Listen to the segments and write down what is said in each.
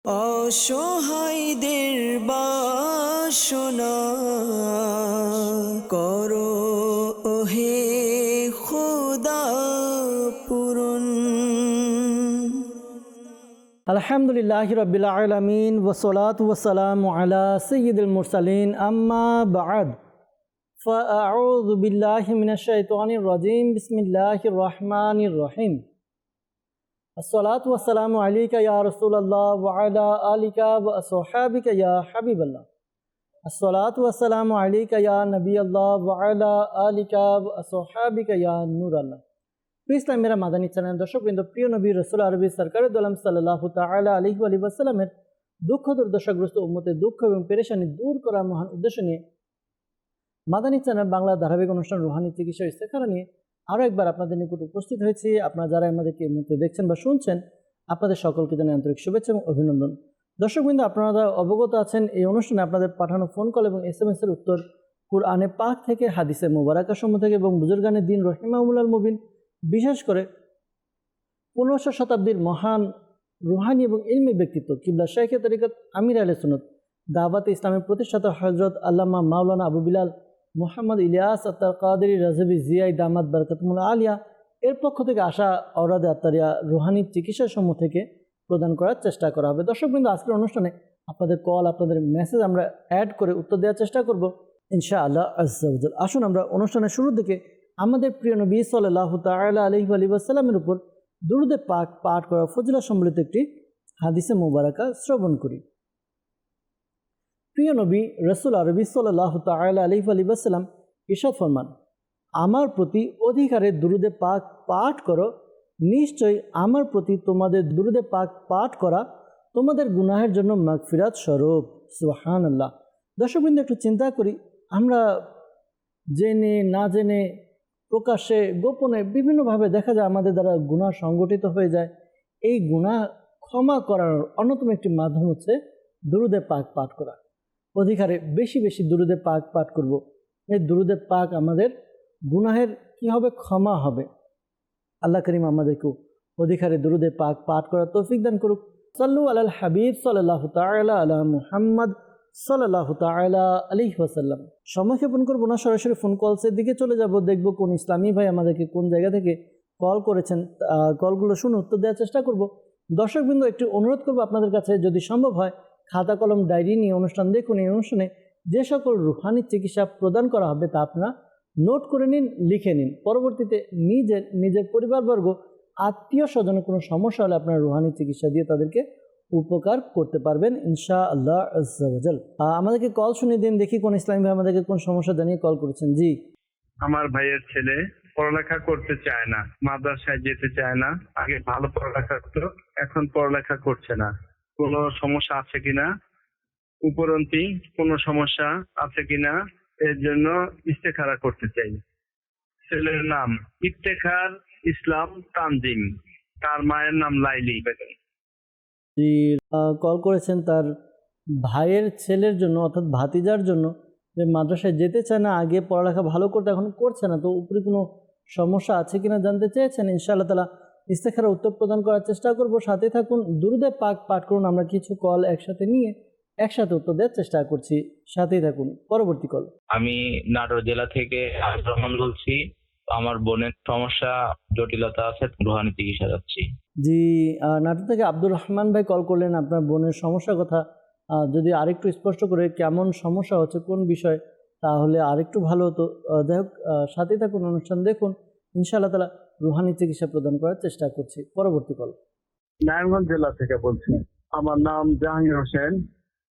অসহায়দের বাসনা করো ওহে খোদা পূরণ। আলহামদুলিল্লাহি রাব্বিল আলামিন ওয়াসসালাতু ওয়াসসালামু আলা সাইয়্যিদিল মুরসালিন আম্মা বা'দ ফাআউযু বিল্লাহি মিনাশ শাইতানির রাজীম বিসমিল্লাহির রহমানির রহিম। আসসালাতু ওয়াসসালামু আলাইকা ইয়া রাসূলুল্লাহ ওয়া আলা আলিকা ওয়া আসহাবিকা ইয়া হাবিবাল্লাহ। আসসালাতু ওয়াসসালামু আলাইকা ইয়া নবিয়াল্লাহ ওয়া আলা আলিকা ওয়া আসহাবিকা ইয়া নূরাল্লাহ। প্রিয় ইসলাম মেরা মাদানী চ্যানেল দর্শকবৃন্দ, প্রিয় নবী রাসূল আরবি সরকারে দোলাম সাল্লাল্লাহু তাআলা আলাইহি ওয়া সাল্লামের দুঃখ দুর্দশাগ্রস্ত উম্মতের দুঃখ এবং পেরেশানি দূর করার মহান উদ্দেশ্য নিয়ে মাদানী চ্যানেল বাংলা ধারাবাহিক অনুষ্ঠান রুহানি চিকিৎসা ইস্তেখারা নিয়ে আরও একবার আপনাদের নিকট উপস্থিত হয়েছি। আপনারা যারা আমাদেরকে এই মুহূর্তে দেখছেন বা শুনছেন, আপনাদের সকলকে জানাই আন্তরিক শুভেচ্ছা এবং অভিনন্দন। দর্শকবৃন্দ, আপনারা অবগত আছেন এই অনুষ্ঠানে আপনাদের পাঠানো ফোন কল এবং SMS এর উত্তর কুরআনে পাক থেকে, হাদিসে মুবারাকা সমূহ থেকে এবং বুজুর্গানে দিন রহিমাহুল্লাহ মুবিন, বিশেষ করে 15শো শতাব্দীর মহান রুহানি এবং ইলমি ব্যক্তিত্ব কিবলা শাইখে তরিকত আমির আহলে সুন্নাত দাওয়াতে ইসলামের প্রতিষ্ঠাতা হযরত আল্লামা মাওলানা আবু বিলাল মুহাম্মদ ইলিয়াস আত্তার কাদেরী রাজভী জিয়াই দামাত বারাকাতুল আলিয়া এর পক্ষ থেকে আসা অওরাদে আত্তারিয়া রুহানি চিকিৎসা সমূহ থেকে প্রদান করার চেষ্টা করা হবে। দর্শকবৃন্দ, আজকের অনুষ্ঠানে আপনাদের কল, আপনাদের মেসেজ আমরা অ্যাড করে উত্তর দেওয়ার চেষ্টা করব ইনশাআল্লাহ আজ্জা ওয়া জাল। আসুন আমরা অনুষ্ঠানের শুরুর দিকে আমাদের প্রিয় নবী সাল্লাল্লাহু তাআলা আলাইহি ওয়া সাল্লামের উপর দুরূদে পাক পাঠ করা ফজিলত সম্বলিত একটি হাদিসে মুবারাকা শ্রবণ করি। প্রিয় নবী রাসূল আরবি সাল্লাল্লাহু তাআলা আলাইহি ওয়া সাল্লাম ইরশাদ ফরমান, আমার প্রতি অধিকারে দুরূদে পাক পাঠ করো, নিশ্চয়ই আমার প্রতি তোমাদের দুরূদে পাক পাঠ করা তোমাদের গুনাহের জন্য মাগফিরাত স্বরূপ। সুবহানাল্লাহ। দর্শকবৃন্দ, একটু চিন্তা করি, আমরা জেনে না জেনে, প্রকাশ্যে গোপনে বিভিন্নভাবে দেখা যায় আমাদের দ্বারা গুনাহ সংগঠিত হয়ে যায়। এই গুনাহ ক্ষমা করার অন্যতম একটি মাধ্যম হচ্ছে দুরূদে পাক পাঠ করা। অধিকারে বেশি বেশি দুরূদে পাক পাঠ করব। এই দুরূদে পাক আমাদের গুনাহের কি হবে? ক্ষমা হবে। আল্লাহ করিম আমাদেরকেও অধিকারে দুরূদে পাক পাঠ করার তৌফিক দান করুক। সাল্লু আলাল হাবিব সাল্লাল্লাহু তাআলা আলা মুহাম্মদ সাল্লাল্লাহু তাআলা আলাইহি ওয়াসাল্লাম। সময় ক্ষেপণ করবো না, সরাসরি ফোন কলসের দিকে চলে যাব। দেখব কোন ইসলামী ভাই আমাদেরকে কোন জায়গা থেকে কল করেছেন। কলগুলো শুনে উত্তর দেওয়ার চেষ্টা করব। দর্শকবৃন্দ, একটু অনুরোধ করব আপনাদের কাছে, যদি সম্ভব হয় খাতা কলম ডায়েরি নিয়ে অনুষ্ঠান দেখুন। এই অনুষ্ঠানে যে সকল রুহানি চিকিৎসা প্রদান করা হবে তা আপনারা নোট করে নিন, লিখে নিন। পরবর্তীতে নিজের পরিবারবর্গ, আত্মীয় স্বজনের কোনো সমস্যা হলে আপনারা রুহানি চিকিৎসা দিয়ে তাদেরকে উপকার করতে পারবেন ইনশাআল্লাহ আজ্জা ওয়া জাল। আমাদেরকে কল শুনে দিন, দেখি কোন ইসলামী ভাই আমাদেরকে কোন সমস্যা জানিয়ে কল করেছেন। জি, আমার ভাইয়ের ছেলে পড়ালেখা করতে চায় না, মাদ্রাসায় যেতে চায় না। আগে ভালো পড়ালেখা করতো, এখন পড়ালেখা করছে না। কোনো সমস্যা আছে কিনা, উপরন্তি কোনো সমস্যা আছে কিনা, এর জন্য ইস্তেখারা করতে চাই। ছেলের নাম ইফতেখার ইসলাম তানজিম, তার মায়ের নাম লাইলি বেগম। জি, কল করেছেন তার ভাইয়ের ছেলের জন্য, অর্থাৎ ভাতিজার জন্য, যে মাদ্রাসায় যেতে চায় না, আগে পড়ালেখা ভালো করতে, এখন করছে না। তো উপরে কোনো সমস্যা আছে কিনা জানতে চেয়েছেন। ইনশাআল্লাহ তাআলা ইস্তেখারা উত্তর প্রদান করার চেষ্টা করব। সাথে থাকুন, দুরূদে পাক পাঠ করুন। আমরা কিছু কল একসাথে নিয়ে একসাথে উত্তর দেওয়ার চেষ্টা করছি। সাথেই থাকুন। পরবর্তী কল। আমি নাটোর জেলা থেকে আব্দুর রহমান বলছি। আমার বোনের সমস্যা, জটিলতা আছে, রুহানি চিকিৎসা যাচ্ছি। জি, নাটোর থেকে আব্দুর রহমান ভাই কল করলেন। আপনার বোনের সমস্যার কথা যদি আরেকটু স্পষ্ট করে কেমন সমস্যা হচ্ছে, কোন বিষয়, তাহলে আরেকটু ভালো হতো। যাই হোক, সাথেই থাকুন, অনুষ্ঠান দেখুন। ইনশাআল্লাহ তাআলা রুহানি চিকিৎসা প্রদান করার চেষ্টা করছি। পরবর্তী কল। নারায়ণগঞ্জ জেলা থেকে বলছি। আমার নাম জাহাঙ্গীর হোসেন।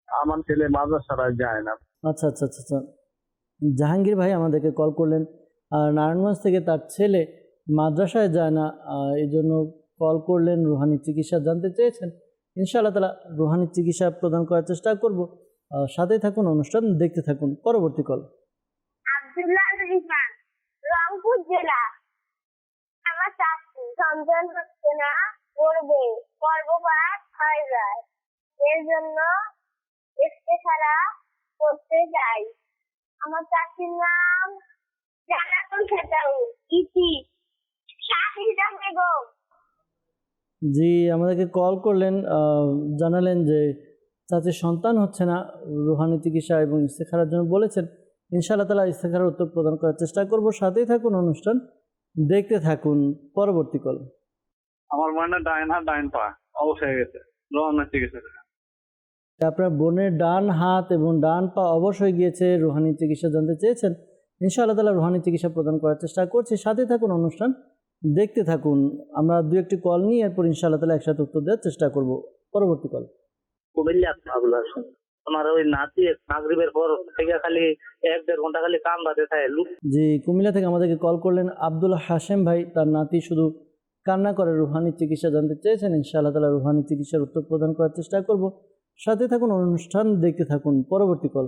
আমার ছেলে মাদ্রাসায় যায় না। আচ্ছা আচ্ছা আচ্ছা আচ্ছা, জাহাঙ্গীর ভাই আমাদেরকে কল করলেন। আর নারায়ণগঞ্জ থেকে তার ছেলে মাদ্রাসায় যায় না, এই জন্য কল করলেন, রুহানি চিকিৎসা জানতে চেয়েছেন। ইনশাআল্লাহ তাআলা রুহানি চিকিৎসা প্রদান করার চেষ্টা করব। সাথেই থাকুন, অনুষ্ঠান দেখতে থাকুন। পরবর্তী কল। আব্দুল্লাহ রিফান, রংপুর জেলা। আমার চাকরি সন্তান হচ্ছে না, করবে গর্ভপাত হয়ে যায়, এর জন্য ইস্তেখারা করতে চাই। আমার চাকরির নাম জান্নাতুল খেতাউল, ইতি শাহিদা বেগম। জি, আমাদেরকে কল করলেন, জানালেন যে চাচির সন্তান হচ্ছে না, রুহানি চিকিৎসা এবং ইস্তেখারার জন্য বলেছেন। ইনশাআল্লাহ তাআলা ইস্তেখারার উত্তর প্রদান করার চেষ্টা করব। সাথেই থাকুন, অনুষ্ঠান দেখতে থাকুন। পরবর্তী কল। আমার মনে ডাইন হাত ডাইন পা অবশ হয়ে গেছে, রওনা চিকিৎসা। আপনার বোনের ডান হাত এবং ডান পা অবশ হয়ে গিয়েছে, রুহানি চিকিৎসা জানতে চেয়েছেন। ইনশাআল্লাহ তাআলা রুহানি চিকিৎসা প্রদান করার চেষ্টা করছি। সাথে থাকুন, অনুষ্ঠান দেখতে থাকুন। আমরা দু একটি কল নিয়ে এরপর ইনশাআল্লাহ তাআলা একসাথে উত্তর দেওয়ার চেষ্টা করব। পরবর্তী কল। কুমিল্লা আবুল হাসান। আমার ওই নাতি মাগরিবের পর থেকে খালি 1-1.5 ঘন্টা খালি কাম বাদে থাকে। জি, কুমিল্লা থেকে আমাদেরকে কল করলেন আব্দুল হাশেম ভাই। তার নাতি শুধু কান্না করে, রুহানি চিকিৎসা জানতে চেয়েছেন। ইনশাআল্লাহ তাআলা রুহানি চিকিৎসার উত্তর প্রদান করার চেষ্টা করব। সাথে থাকুন, অনুষ্ঠান দেখতে থাকুন। পরবর্তী কল।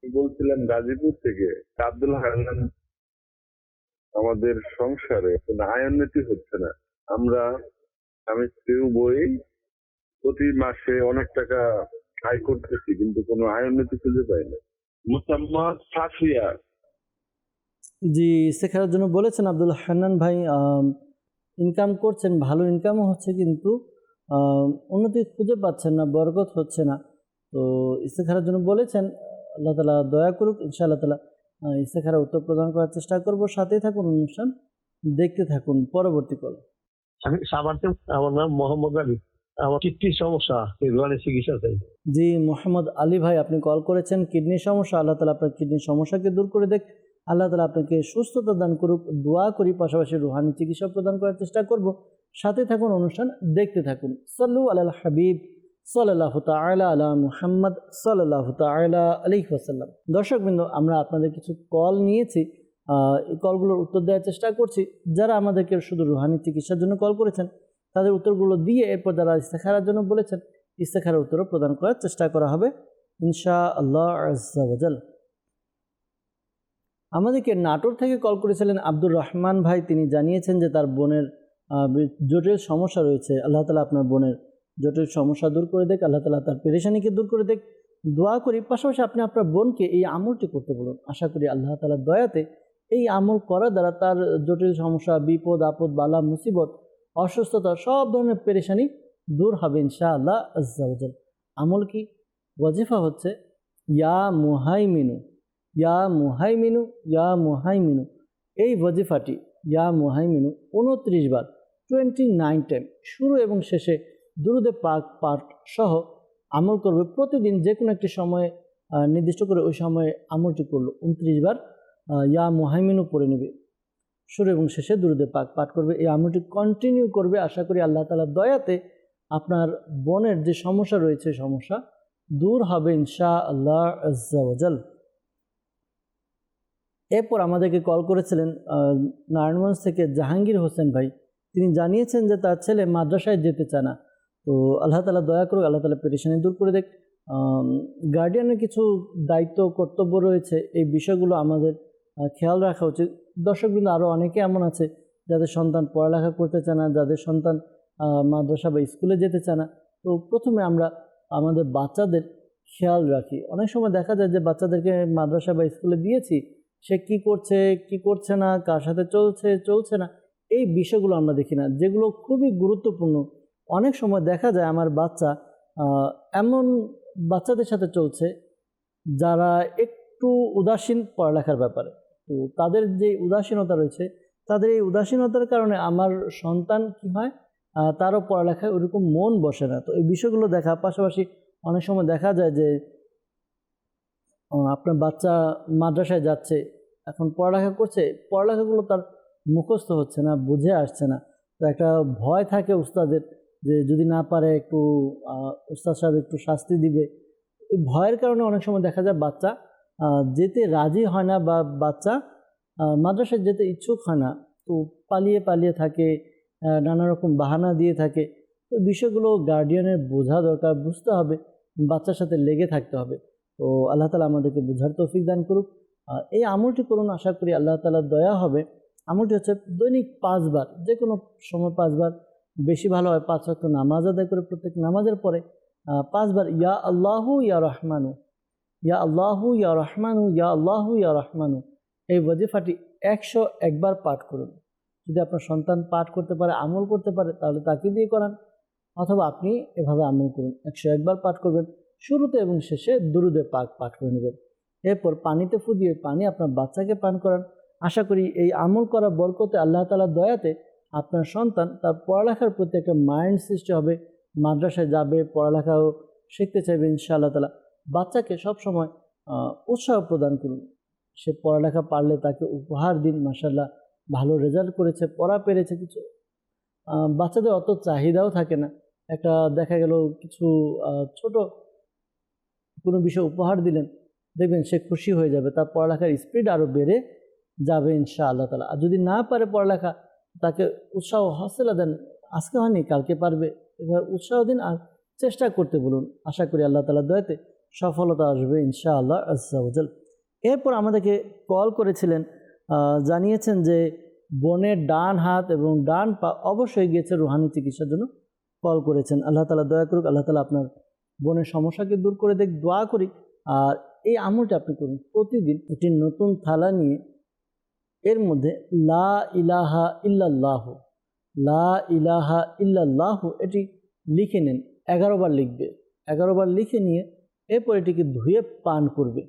বলছিলাম গাজীপুর থেকে আব্দুল হান্নান, আমাদের সংসারে কোনো আয়োন্নতি হচ্ছে না। আমি স্ত্রী উভয়ই প্রতি মাসে অনেক টাকা আয় করতেছি, কিন্তু কোনো আয়োন্নতি খুঁজে পাই না। মোসাম্মদ সাফিয়া। জি, ইস্তেখারার জন্য বলেছেন আব্দুল হান্নান ভাই। ইনকাম করছেন, ভালো ইনকামও হচ্ছে, কিন্তু উন্নতি খুঁজে পাচ্ছেন না, বরকত হচ্ছে না। তো ইস্তেখারার জন্য বলেছেন, আল্লাহ তাআলা দয়া করুক। ইনশাআল্লাহ তাআলা ইস্তেখারার উত্তর প্রদান করার চেষ্টা করব। সাথেই থাকুন, অনুষ্ঠান দেখতে থাকুন। পরবর্তী কল। আমি সাভার থেকে, আমার নাম মোহাম্মদ আলী। আমার কিডনির সমস্যা, রুহানি চিকিৎসা চাই। জি, মোহাম্মদ আলী ভাই, আপনি কল করেছেন কিডনির সমস্যা। আল্লাহ তাআলা আপনার কিডনির সমস্যাকে দূর করে দেখ। আল্লাহ তাআলা আপনাকে সুস্থতা দান করুক, দোয়া করি। পাশাপাশি রুহানি চিকিৎসা প্রদান করার চেষ্টা করব। সাথে থাকুন, অনুষ্ঠান দেখতে থাকুন। সাল্লু আলাল হাবিব সাল্লাল্লাহু তাআলা আলা মুহাম্মদ সাল্লাল্লাহু তাআলা আলাইহি ওয়াসাল্লাম। দর্শকবৃন্দ, আমরা আপনাদের কিছু কল নিয়েছি, এই কলগুলোর উত্তর দেওয়ার চেষ্টা করছি। যারা আমাদেরকে শুধু রুহানি চিকিৎসার জন্য কল করেছেন, তাদের উত্তরগুলো দিয়ে এরপর যারা ইস্তেখারার জন্য বলেছেন, ইস্তেখারার উত্তরও প্রদান করার চেষ্টা করা হবে ইনশাআল্লাহ আজ্জা ওয়া জাল। আমাদেরকে নাটোর থেকে কল করেছিলেন আব্দুর রহমান ভাই। তিনি জানিয়েছেন যে তার বোনের জটিল সমস্যা রয়েছে। আল্লাহ তাআলা আপনার বোনের জটিল সমস্যা দূর করে দেখ, আল্লাহ তাআলা তার পেরেশানিকে দূর করে দেখ, দোয়া করি। পাশাপাশি আপনি আপনার বোনকে এই আমলটি করতে বলুন। আশা করি আল্লাহ তাআলার দয়াতে এই আমল করার দ্বারা তার জটিল সমস্যা, বিপদ আপদ, বালা মুসিবত, অসুস্থতা, সব ধরনের পেরেশানি দূর হবে ইনশাআল্লাহ আজ্জা ওয়া জাল। আমল কি? ওয়াজিফা হচ্ছে ইয়া মুহাইমিনু, ইয়া মুহাইমিনু, ইয়া মুহাইমিনু। এই ওয়াজিফাটি ইয়া মুহাইমিনু 29 বার, 29 টাইম, শুরু এবং শেষে দুরুদে পাক পাঠ সহ আমল করবে প্রতিদিন। যে কোনো একটি সময়ে নির্দিষ্ট করে ওই সময়ে আমলটি করলো 29 বার ইয়া মুহাইমিনু পড়ে নেবে, শুরু এবং শেষে দুরুদে পাক পাঠ করবে। এই আমলটি কন্টিনিউ করবে। আশা করি আল্লাহ তাআলার দয়াতে আপনার বোনের যে সমস্যা রয়েছে, সমস্যা দূর হবে ইনশাআল্লাহ আজ্জা ওয়া জাল। এরপর আমাদেরকে কল করেছিলেন নারায়ণগঞ্জ থেকে জাহাঙ্গীর হোসেন ভাই। তিনি জানিয়েছেন যে তার ছেলে মাদ্রাসায় যেতে চায় না। তো আল্লাহ তাআলা দয়া করুক, আল্লাহ তাআলা পেরেশানি দূর করে দেখ। গার্ডিয়ানের কিছু দায়িত্ব কর্তব্য রয়েছে, এই বিষয়গুলো আমাদের খেয়াল রাখা উচিত। দর্শকবৃন্দ, আরও অনেকে এমন আছে যাদের সন্তান পড়ালেখা করতে চায় না, যাদের সন্তান মাদ্রাসা বা স্কুলে যেতে চায় না। তো প্রথমে আমরা আমাদের বাচ্চাদের খেয়াল রাখি। অনেক সময় দেখা যায় যে বাচ্চাদেরকে মাদ্রাসা বা স্কুলে দিয়েছি, সে কি করছে কি করছে না, কার সাথে চলছে না, এই বিষয়গুলো আমরা দেখি না, যেগুলো খুবই গুরুত্বপূর্ণ। অনেক সময় দেখা যায় আমার বাচ্চা এমন বাচ্চাদের সাথে চলছে যারা একটু উদাসীন পড়ালেখার ব্যাপারে। তো তাদের যে উদাসীনতা রয়েছে, তাদের এই উদাসীনতার কারণে আমার সন্তান কি হয়, তারও পড়ালেখায় ওরকম মন বসে না। তো এই বিষয়গুলো দেখা, পাশাপাশি অনেক সময় দেখা যায় যে আপনার বাচ্চা মাদ্রাসায় যাচ্ছে, এখন পড়ালেখা করছে, পড়ালেখাগুলো তার মুখস্থ হচ্ছে না, বুঝে আসছে না। তো একটা ভয় থাকে উস্তাদের যে যদি না পারে একটু উস্তাদ সাহেব একটু শাস্তি দিবে। এই ভয়ের কারণে অনেক সময় দেখা যায় বাচ্চা যেতে রাজি হয় না, বা বাচ্চা মাদ্রাসায় যেতে ইচ্ছুক হয় না। তো পালিয়ে থাকে, নানা রকম বাহানা দিয়ে থাকে। তো বিষয়গুলো গার্ডিয়ানের বোঝা দরকার, বুঝতে হবে, বাচ্চার সাথে লেগে থাকতে হবে। তো আল্লাহ তাআলা আমাদেরকে বোঝার তৌফিক দান করুক। এই আমলটি করুন, আশা করি আল্লাহ তাআলার দয়া হবে। আমলটি হচ্ছে দৈনিক 5 বার, যে কোনো সময় 5 বার, বেশি ভালো হয় 5 ওয়াক্ত নামাজ আদায় করে প্রত্যেক নামাজের পরে 5 বার ইয়া আল্লাহু ইয়া রহমানু, ইয়া আল্লাহু ইয়া রহমানু, ইয়া আল্লাহু ইয়া রহমানু, এই ওয়াজিফাটি 101 বার পাঠ করুন। যদি আপনার সন্তান পাঠ করতে পারে, আমল করতে পারে, তাহলে তাকে দিয়ে করান, অথবা আপনি এভাবে আমল করুন। 101 বার পাঠ করবেন, শুরুতে এবং শেষে দুরুদে পাক পাঠ করে নেবেন। এরপর পানিতে ফু দিয়ে পানি আপনার বাচ্চাকে পান করান। আশা করি এই আমল করা বরকতে, আল্লাহ তাআলার দয়াতে আপনার সন্তান তার পড়ালেখার প্রতি একটা মাইন্ড সৃষ্টি হবে, মাদ্রাসায় যাবে, পড়ালেখাও শিখতে চাইবে ইনশাআল্লাহ তাআলা। বাচ্চাকে সবসময় উৎসাহ প্রদান করুন। সে পড়ালেখা পারলে তাকে উপহার দিন, মাশাআল্লাহ ভালো রেজাল্ট করেছে, পড়া পেরেছে কিছু। বাচ্চাদের অত চাহিদাও থাকে না, একটা দেখা গেল কিছু ছোট কোনো বিষয় উপহার দিলেন, দেখবেন সে খুশি হয়ে যাবে, তার পড়ালেখার স্পিড আরও বেড়ে যাবে ইনশাআল্লাহ তাআলা। আর যদি না পারে পড়ালেখা, তাকে উৎসাহ হৌসলা দেন, আজকে হয়নি কালকে পারবে, এভাবে উৎসাহ দিন আর চেষ্টা করতে বলুন। আশা করি আল্লাহ তাআলার দয়াতে সফলতা আসবে ইনশাআল্লাহ আজ্জা ওয়াজাল। এরপর আমাদেরকে কল করেছিলেন, জানিয়েছেন যে বোনের ডান হাত এবং ডান পা অবশ্যই গিয়েছে রুহানি চিকিৎসার জন্য, কল করেছেন। আল্লাহ তাআলা দয়া করুক, আল্লাহ তাআলা আপনার বোনের সমস্যাকে দূর করে দেখ, দোয়া করি। আর এই আমলটা আপনি করুন প্রতিদিন। একটি নতুন থালা নিয়ে এর মধ্যে লা ইলাহা ইল্লাল্লাহ, লা ইলাহা ইল্লাল্লাহ এটি লিখে নেন, 11 বার লিখবে। 11 বার লিখে নিয়ে এরপর এটিকে ধুয়ে পান করবে।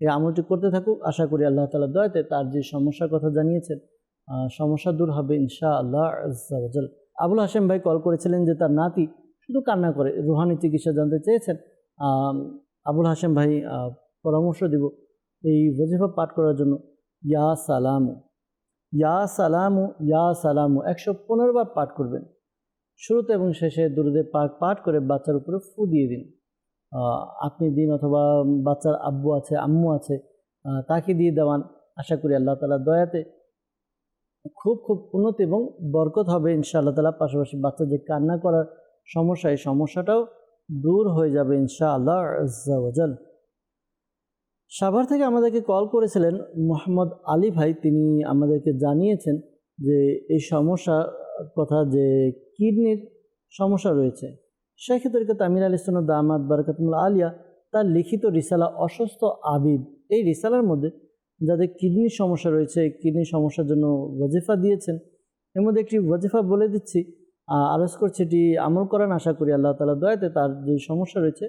এই আমলটি করতে থাকুক, আশা করি আল্লাহ তাআলার দয়াতে তার যে সমস্যার কথা জানিয়েছেন সমস্যা দূর হবে ইনশাআল্লাহ আজ্জা ওয়াজাল। আবুল হাশেম ভাই কল করেছিলেন যে তার নাতি শুধু কান্না করে, রুহানি চিকিৎসা জানতে চেয়েছেন। আবুল হাশেম ভাই পরামর্শ দিব এই ওয়াজিফা পাঠ করার জন্য। ইয়া সালামু, ইয়া সালামু, ইয়া সালামু 115 বার পাঠ করবেন। শুরুতে এবং শেষে দুরুদে পাক পাঠ করে বাচ্চার উপরে ফু দিয়ে দিন। আপনি দিন, অথবা বাচ্চার আব্বু আছে, আম্মু আছে, তাকে দিয়ে দেওয়ান। আশা করি আল্লাহ তাআলার দয়াতে খুব খুব উন্নতি এবং বরকত হবে ইনশাআল্লাহ তাআলা। পাশাপাশি বাচ্চা যে কান্না করার সমস্যা, এই সমস্যাটাও দূর হয়ে যাবে ইনশাআল্লাহ আজ্জা ওয়াজাল। সাভার থেকে আমাদেরকে কল করেছিলেন মোহাম্মদ আলী ভাই, তিনি আমাদেরকে জানিয়েছেন যে এই সমস্যা কথা, যে কিডনির সমস্যা রয়েছে। শেখ তরিকত আমির আলী সুন্নাত দামাত বারাকাতুল্লাহ আলিয়া তার লিখিত রিসালা অসুস্থ আবিদ, এই রিসালার মধ্যে যাদের কিডনির সমস্যা রয়েছে, কিডনির সমস্যার জন্য ওয়াজিফা দিয়েছেন। এর মধ্যে একটি ওয়াজিফা বলে দিচ্ছি, আরজ করছি, এটি আমল করান। আশা করি আল্লাহ তাআলার দয়াতে তার যে সমস্যা রয়েছে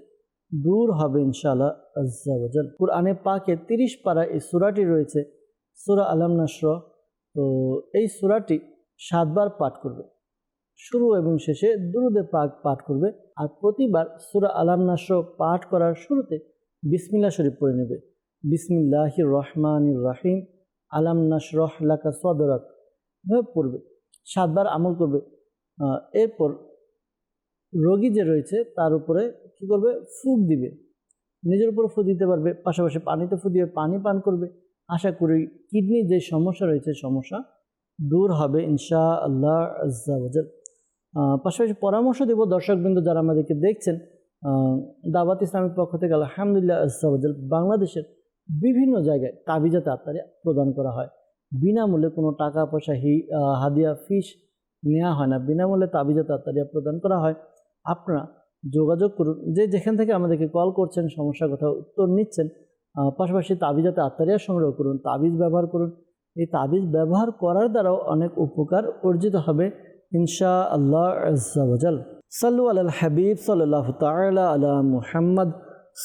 দূর হবে ইনশাআল্লাহ আজ্জা ওয়াজাল। কুরআনে পাকে 30 পারা এই সূরাটি রয়েছে, সূরা আলাম নাশরাহ। তো এই সূরাটি 7 বার পাঠ করবে, শুরু এবং শেষে দুরুদে পাক পাঠ করবে। আর প্রতিবার সূরা আলাম নাশরাহ পাঠ করার শুরুতে বিসমিল্লাহ শরীফ পড়ে নেবে। বিসমিল্লাহির রহমানির রহিম, আলাম নাশরাহ লাকা সদরাক, এভাবে পড়বে। 7 বার আমল করবে। এরপর রোগী যে রয়েছে তার উপরে কী করবে, ফুঁক দিবে। নিজের উপরে ফু দিতে পারবে, পাশাপাশি পানিতে ফু দিয়ে পানি পান করবে। আশা করি কিডনির যে সমস্যা রয়েছে সমস্যা দূর হবে ইনশাআল্লাহ আজ্জা ওয়াজাল। পাশাপাশি পরামর্শ দেব দর্শকবৃন্দ যারা আমাদেরকে দেখছেন, দাওয়াত ইসলামের পক্ষ থেকে আলহামদুলিল্লাহ আজ্জা ওয়াজাল বাংলাদেশের বিভিন্ন জায়গায় তাবিজাতে আত্মারে প্রদান করা হয়। বিনামূল্যে, কোনো টাকা পয়সা হাদিয়া ফিস নেওয়া হয় না, বিনামূল্যে তাবিজাতে আত্মারিয়া প্রদান করা হয়। আপনারা যোগাযোগ করুন, যে যেখান থেকে আমাদেরকে কল করছেন, সমস্যার কথা উত্তর নিচ্ছেন। পাশাপাশি তাবিজাতে আত্মারিয়া সংগ্রহ করুন, তাবিজ ব্যবহার করুন। এই তাবিজ ব্যবহার করার দ্বারাও অনেক উপকার অর্জিত হবে ইনশাআল্লাহ আজ্জা ওয়াজাল। সাল্লু আলাল হাবিব সাল্লাল্লাহু তাআলা আলা মুহাম্মদ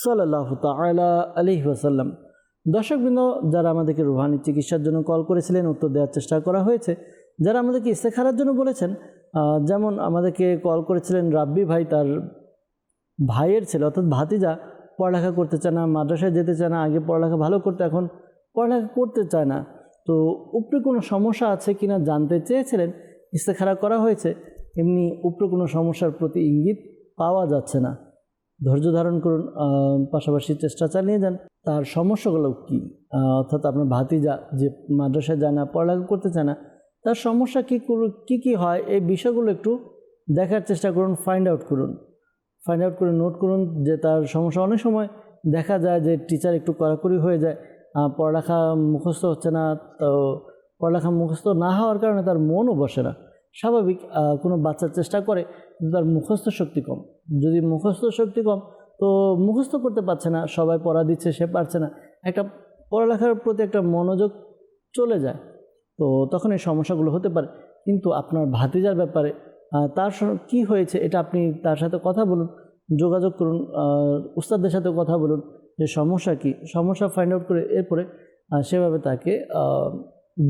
সাল্লাল্লাহু তাআলা আলাইহি ওয়াসাল্লাম। দর্শকবৃন্দ, যারা আমাদেরকে রুহানি চিকিৎসার জন্য কল করেছিলেন, উত্তর দেওয়ার চেষ্টা করা হয়েছে। যারা আমাদেরকে ইস্তেখারার জন্য বলেছেন, যেমন আমাদেরকে কল করেছিলেন রাব্বি ভাই, তার ভাইয়ের ছেলে অর্থাৎ ভাতিজা পড়ালেখা করতে চায় না, মাদ্রাসায় যেতে চায় না, আগে পড়ালেখা ভালো করতে, এখন পড়ালেখা করতে চায় না। তো উপরে কোনো সমস্যা আছে কিনা জানতে চেয়েছিলেন, ইস্তেখারা করা হয়েছে। এমনি উপরে কোনো সমস্যার প্রতি ইঙ্গিত পাওয়া যাচ্ছে না। ধৈর্য ধারণ করুন, পাশাপাশি চেষ্টা চালিয়ে যান। তার সমস্যাগুলো কী, অর্থাৎ আপনার ভাতিজা যে মাদ্রাসায় যায় না, পড়ালেখা করতে চায় না, তার সমস্যা কী হয়, এই বিষয়গুলো একটু দেখার চেষ্টা করুন, ফাইন্ড আউট করে নোট করুন যে তার সমস্যা। অনেক সময় দেখা যায় যে টিচার একটু কড়াকড়ি হয়ে যায়, পড়ালেখা মুখস্থ হচ্ছে না। তো পড়ালেখা মুখস্থ না হওয়ার কারণে তার মনও বসে না। স্বাভাবিক, কোনো বাচ্চার চেষ্টা করে কিন্তু তার মুখস্থ শক্তি কম। যদি মুখস্থ শক্তি কম, তো মুখস্থ করতে পারছে না, সবাই পড়া দিচ্ছে, সে পারছে না, একটা পড়ালেখার প্রতি একটা মনোযোগ চলে যায়। তো তখন এই সমস্যাগুলো হতে পারে। কিন্তু আপনার ভাতিজার ব্যাপারে তার কি হয়েছে এটা আপনি তার সাথে কথা বলুন, যোগাযোগ করুন, উস্তাদদের সাথে কথা বলুন যে সমস্যা কী, সমস্যা ফাইন্ড আউট করে এরপরে সেভাবে তাকে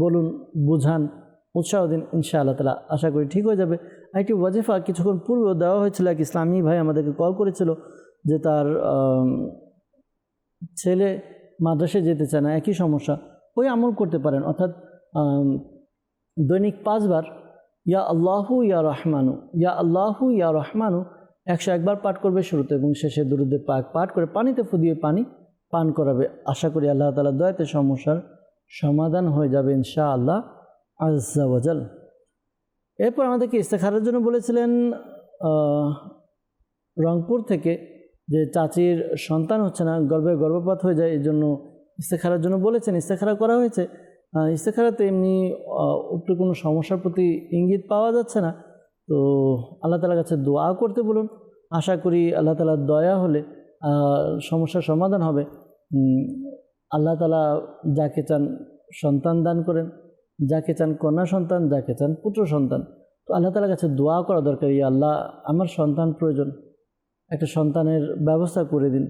বলুন, বুঝান, উৎসাহ দিন। ইনশাআল্লাহ তাআলা আশা করি ঠিক হয়ে যাবে। একটি ওয়াজিফা কিছুক্ষণ পূর্বেও দেওয়া হয়েছিল, এক ইসলামী ভাই আমাদেরকে কল করেছিল যে তার ছেলে মাদ্রাসায় যেতে চায় না, একই সমস্যা। ওই আমল করতে পারেন, অর্থাৎ দৈনিক 5 বার ইয়া আল্লাহু ইয়া রহমানু, ইয়া আল্লাহু ইয়া রহমানু 101 বার পাঠ করবে শুরুতে, এবং শেষে দুরূদে পাক পাঠ করে পানিতে ফুদিয়ে পানি পান করাবে। আশা করি আল্লাহ তাআলার দয়াতে সমস্যার সমাধান হয়ে যাবে ইনশাআল্লাহ আজ্জা ওয়া জাল। এরপর আমাদেরকে ইস্তেখারার জন্য বলেছিলেন রংপুর থেকে, যে চাচির সন্তান হচ্ছে না, গর্ভপাত হয়ে যায়, এই জন্য ইস্তেখারার জন্য বলেছেন। ইস্তেখারা করা হয়েছে। ইস্তেখারাতে এমনি একটু কোনো সমস্যার প্রতি ইঙ্গিত পাওয়া যাচ্ছে না, তো আল্লাহ তাআলার কাছে দোয়া করতে বলুন। আশা করি আল্লাহ তাআলার দয়া হলে সমস্যার সমাধান হবে। আল্লাহ তাআলা যাকে চান সন্তান দান করেন, যাকে চান কন্যা সন্তান, যাকে চান পুত্র সন্তান। তো আল্লাহ তাআলার কাছে দোয়া করা দরকার, ইয়া আল্লাহ আমার সন্তান প্রয়োজন, একটা সন্তানের ব্যবস্থা করে দিন।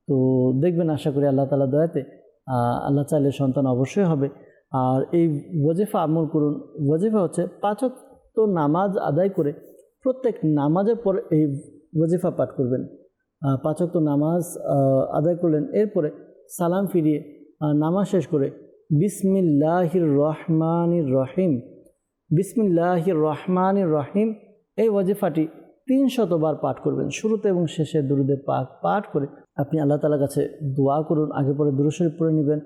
তো দেখবেন আশা করি আল্লাহ তাআলার দয়াতে আল্লাহ চাইলে সন্তান অবশ্যই হবে। আর এই ওয়াজিফা আমল করুন। ওয়াজিফা হচ্ছে 5 ওয়াক্ত নামাজ আদায় করে প্রত্যেক নামাজের পর এই ওয়াজিফা পাঠ করবেন। 5 ওয়াক্ত নামাজ আদায় করলেন, এরপরে সালাম ফিরিয়ে নামাজ শেষ করে বিসমিল্লাহির রহমানির রহিম, বিসমিল্লাহির রহমানির রহিম এই ওয়াজিফাটি 300 বার পাঠ করবেন। শুরুতে এবং শেষে দুরূদে পাক পাঠ করে আপনি আল্লাহ তাআলার কাছে দোয়া করুন। আগে পরে দুরূদ শরীফ পড়ে নেবেন।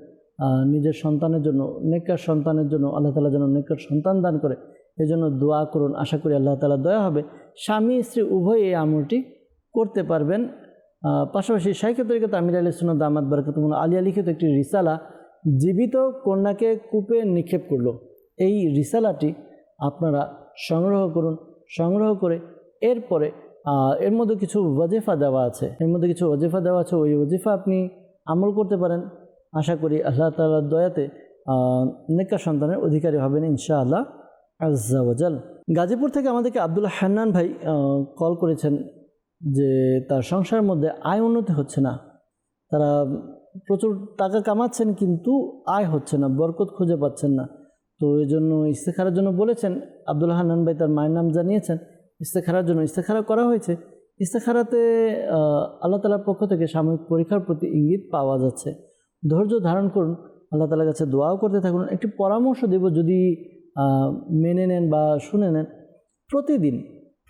নিজের সন্তানের জন্য, নেককার সন্তানের জন্য আল্লাহ তাআলা যেন নেককার সন্তান দান করে, এই জন্য দোয়া করুন। আশা করি আল্লাহ তাআলার দয়া হবে। স্বামী স্ত্রী উভয় এই আমলটি করতে পারবেন। পাশাপাশি শাইখে তরিকত আমির আহলে সুন্নাত দামাত বারাকাতুহুম আলিয়া লিখিত একটি রিসালা জীবিত কন্যাকে কূপে নিক্ষেপ করলো, এই রিসালাটি আপনারা সংগ্রহ করুন। সংগ্রহ করে এরপরে এর মধ্যে কিছু ওয়াজিফা দেওয়া আছে, ওই ওয়াজিফা আপনি আমল করতে পারেন। আশা করি আল্লাহ তাআলার দয়াতে নেককার সন্তানের অধিকারী হবেন ইনশাআল্লাহ আজ্জা ওয়া জাল। গাজীপুর থেকে আমাদেরকে আব্দুল হান্নান ভাই কল করেছেন যে তার সংসারের মধ্যে আয় উন্নতি হচ্ছে না, তারা প্রচুর টাকা কামাচ্ছেন কিন্তু আয় হচ্ছে না, বরকত খুঁজে পাচ্ছেন না। তো এই জন্য ইস্তেখারার জন্য বলেছেন। আব্দুল হান্নান ভাই তার মায়ের নাম জানিয়েছেন। ইস্তেখারার জন্য ইস্তেখারা করা হয়েছে। ইস্তেখারাতে আল্লাহ তাআলার পক্ষ থেকে সাময়িক পরীক্ষার প্রতি ইঙ্গিত পাওয়া যাচ্ছে। ধৈর্য ধারণ করুন, আল্লাহ তাআলার কাছে দোয়াও করতে থাকুন। একটি পরামর্শ দেব, যদি মেনে নেন বা শুনে নেন,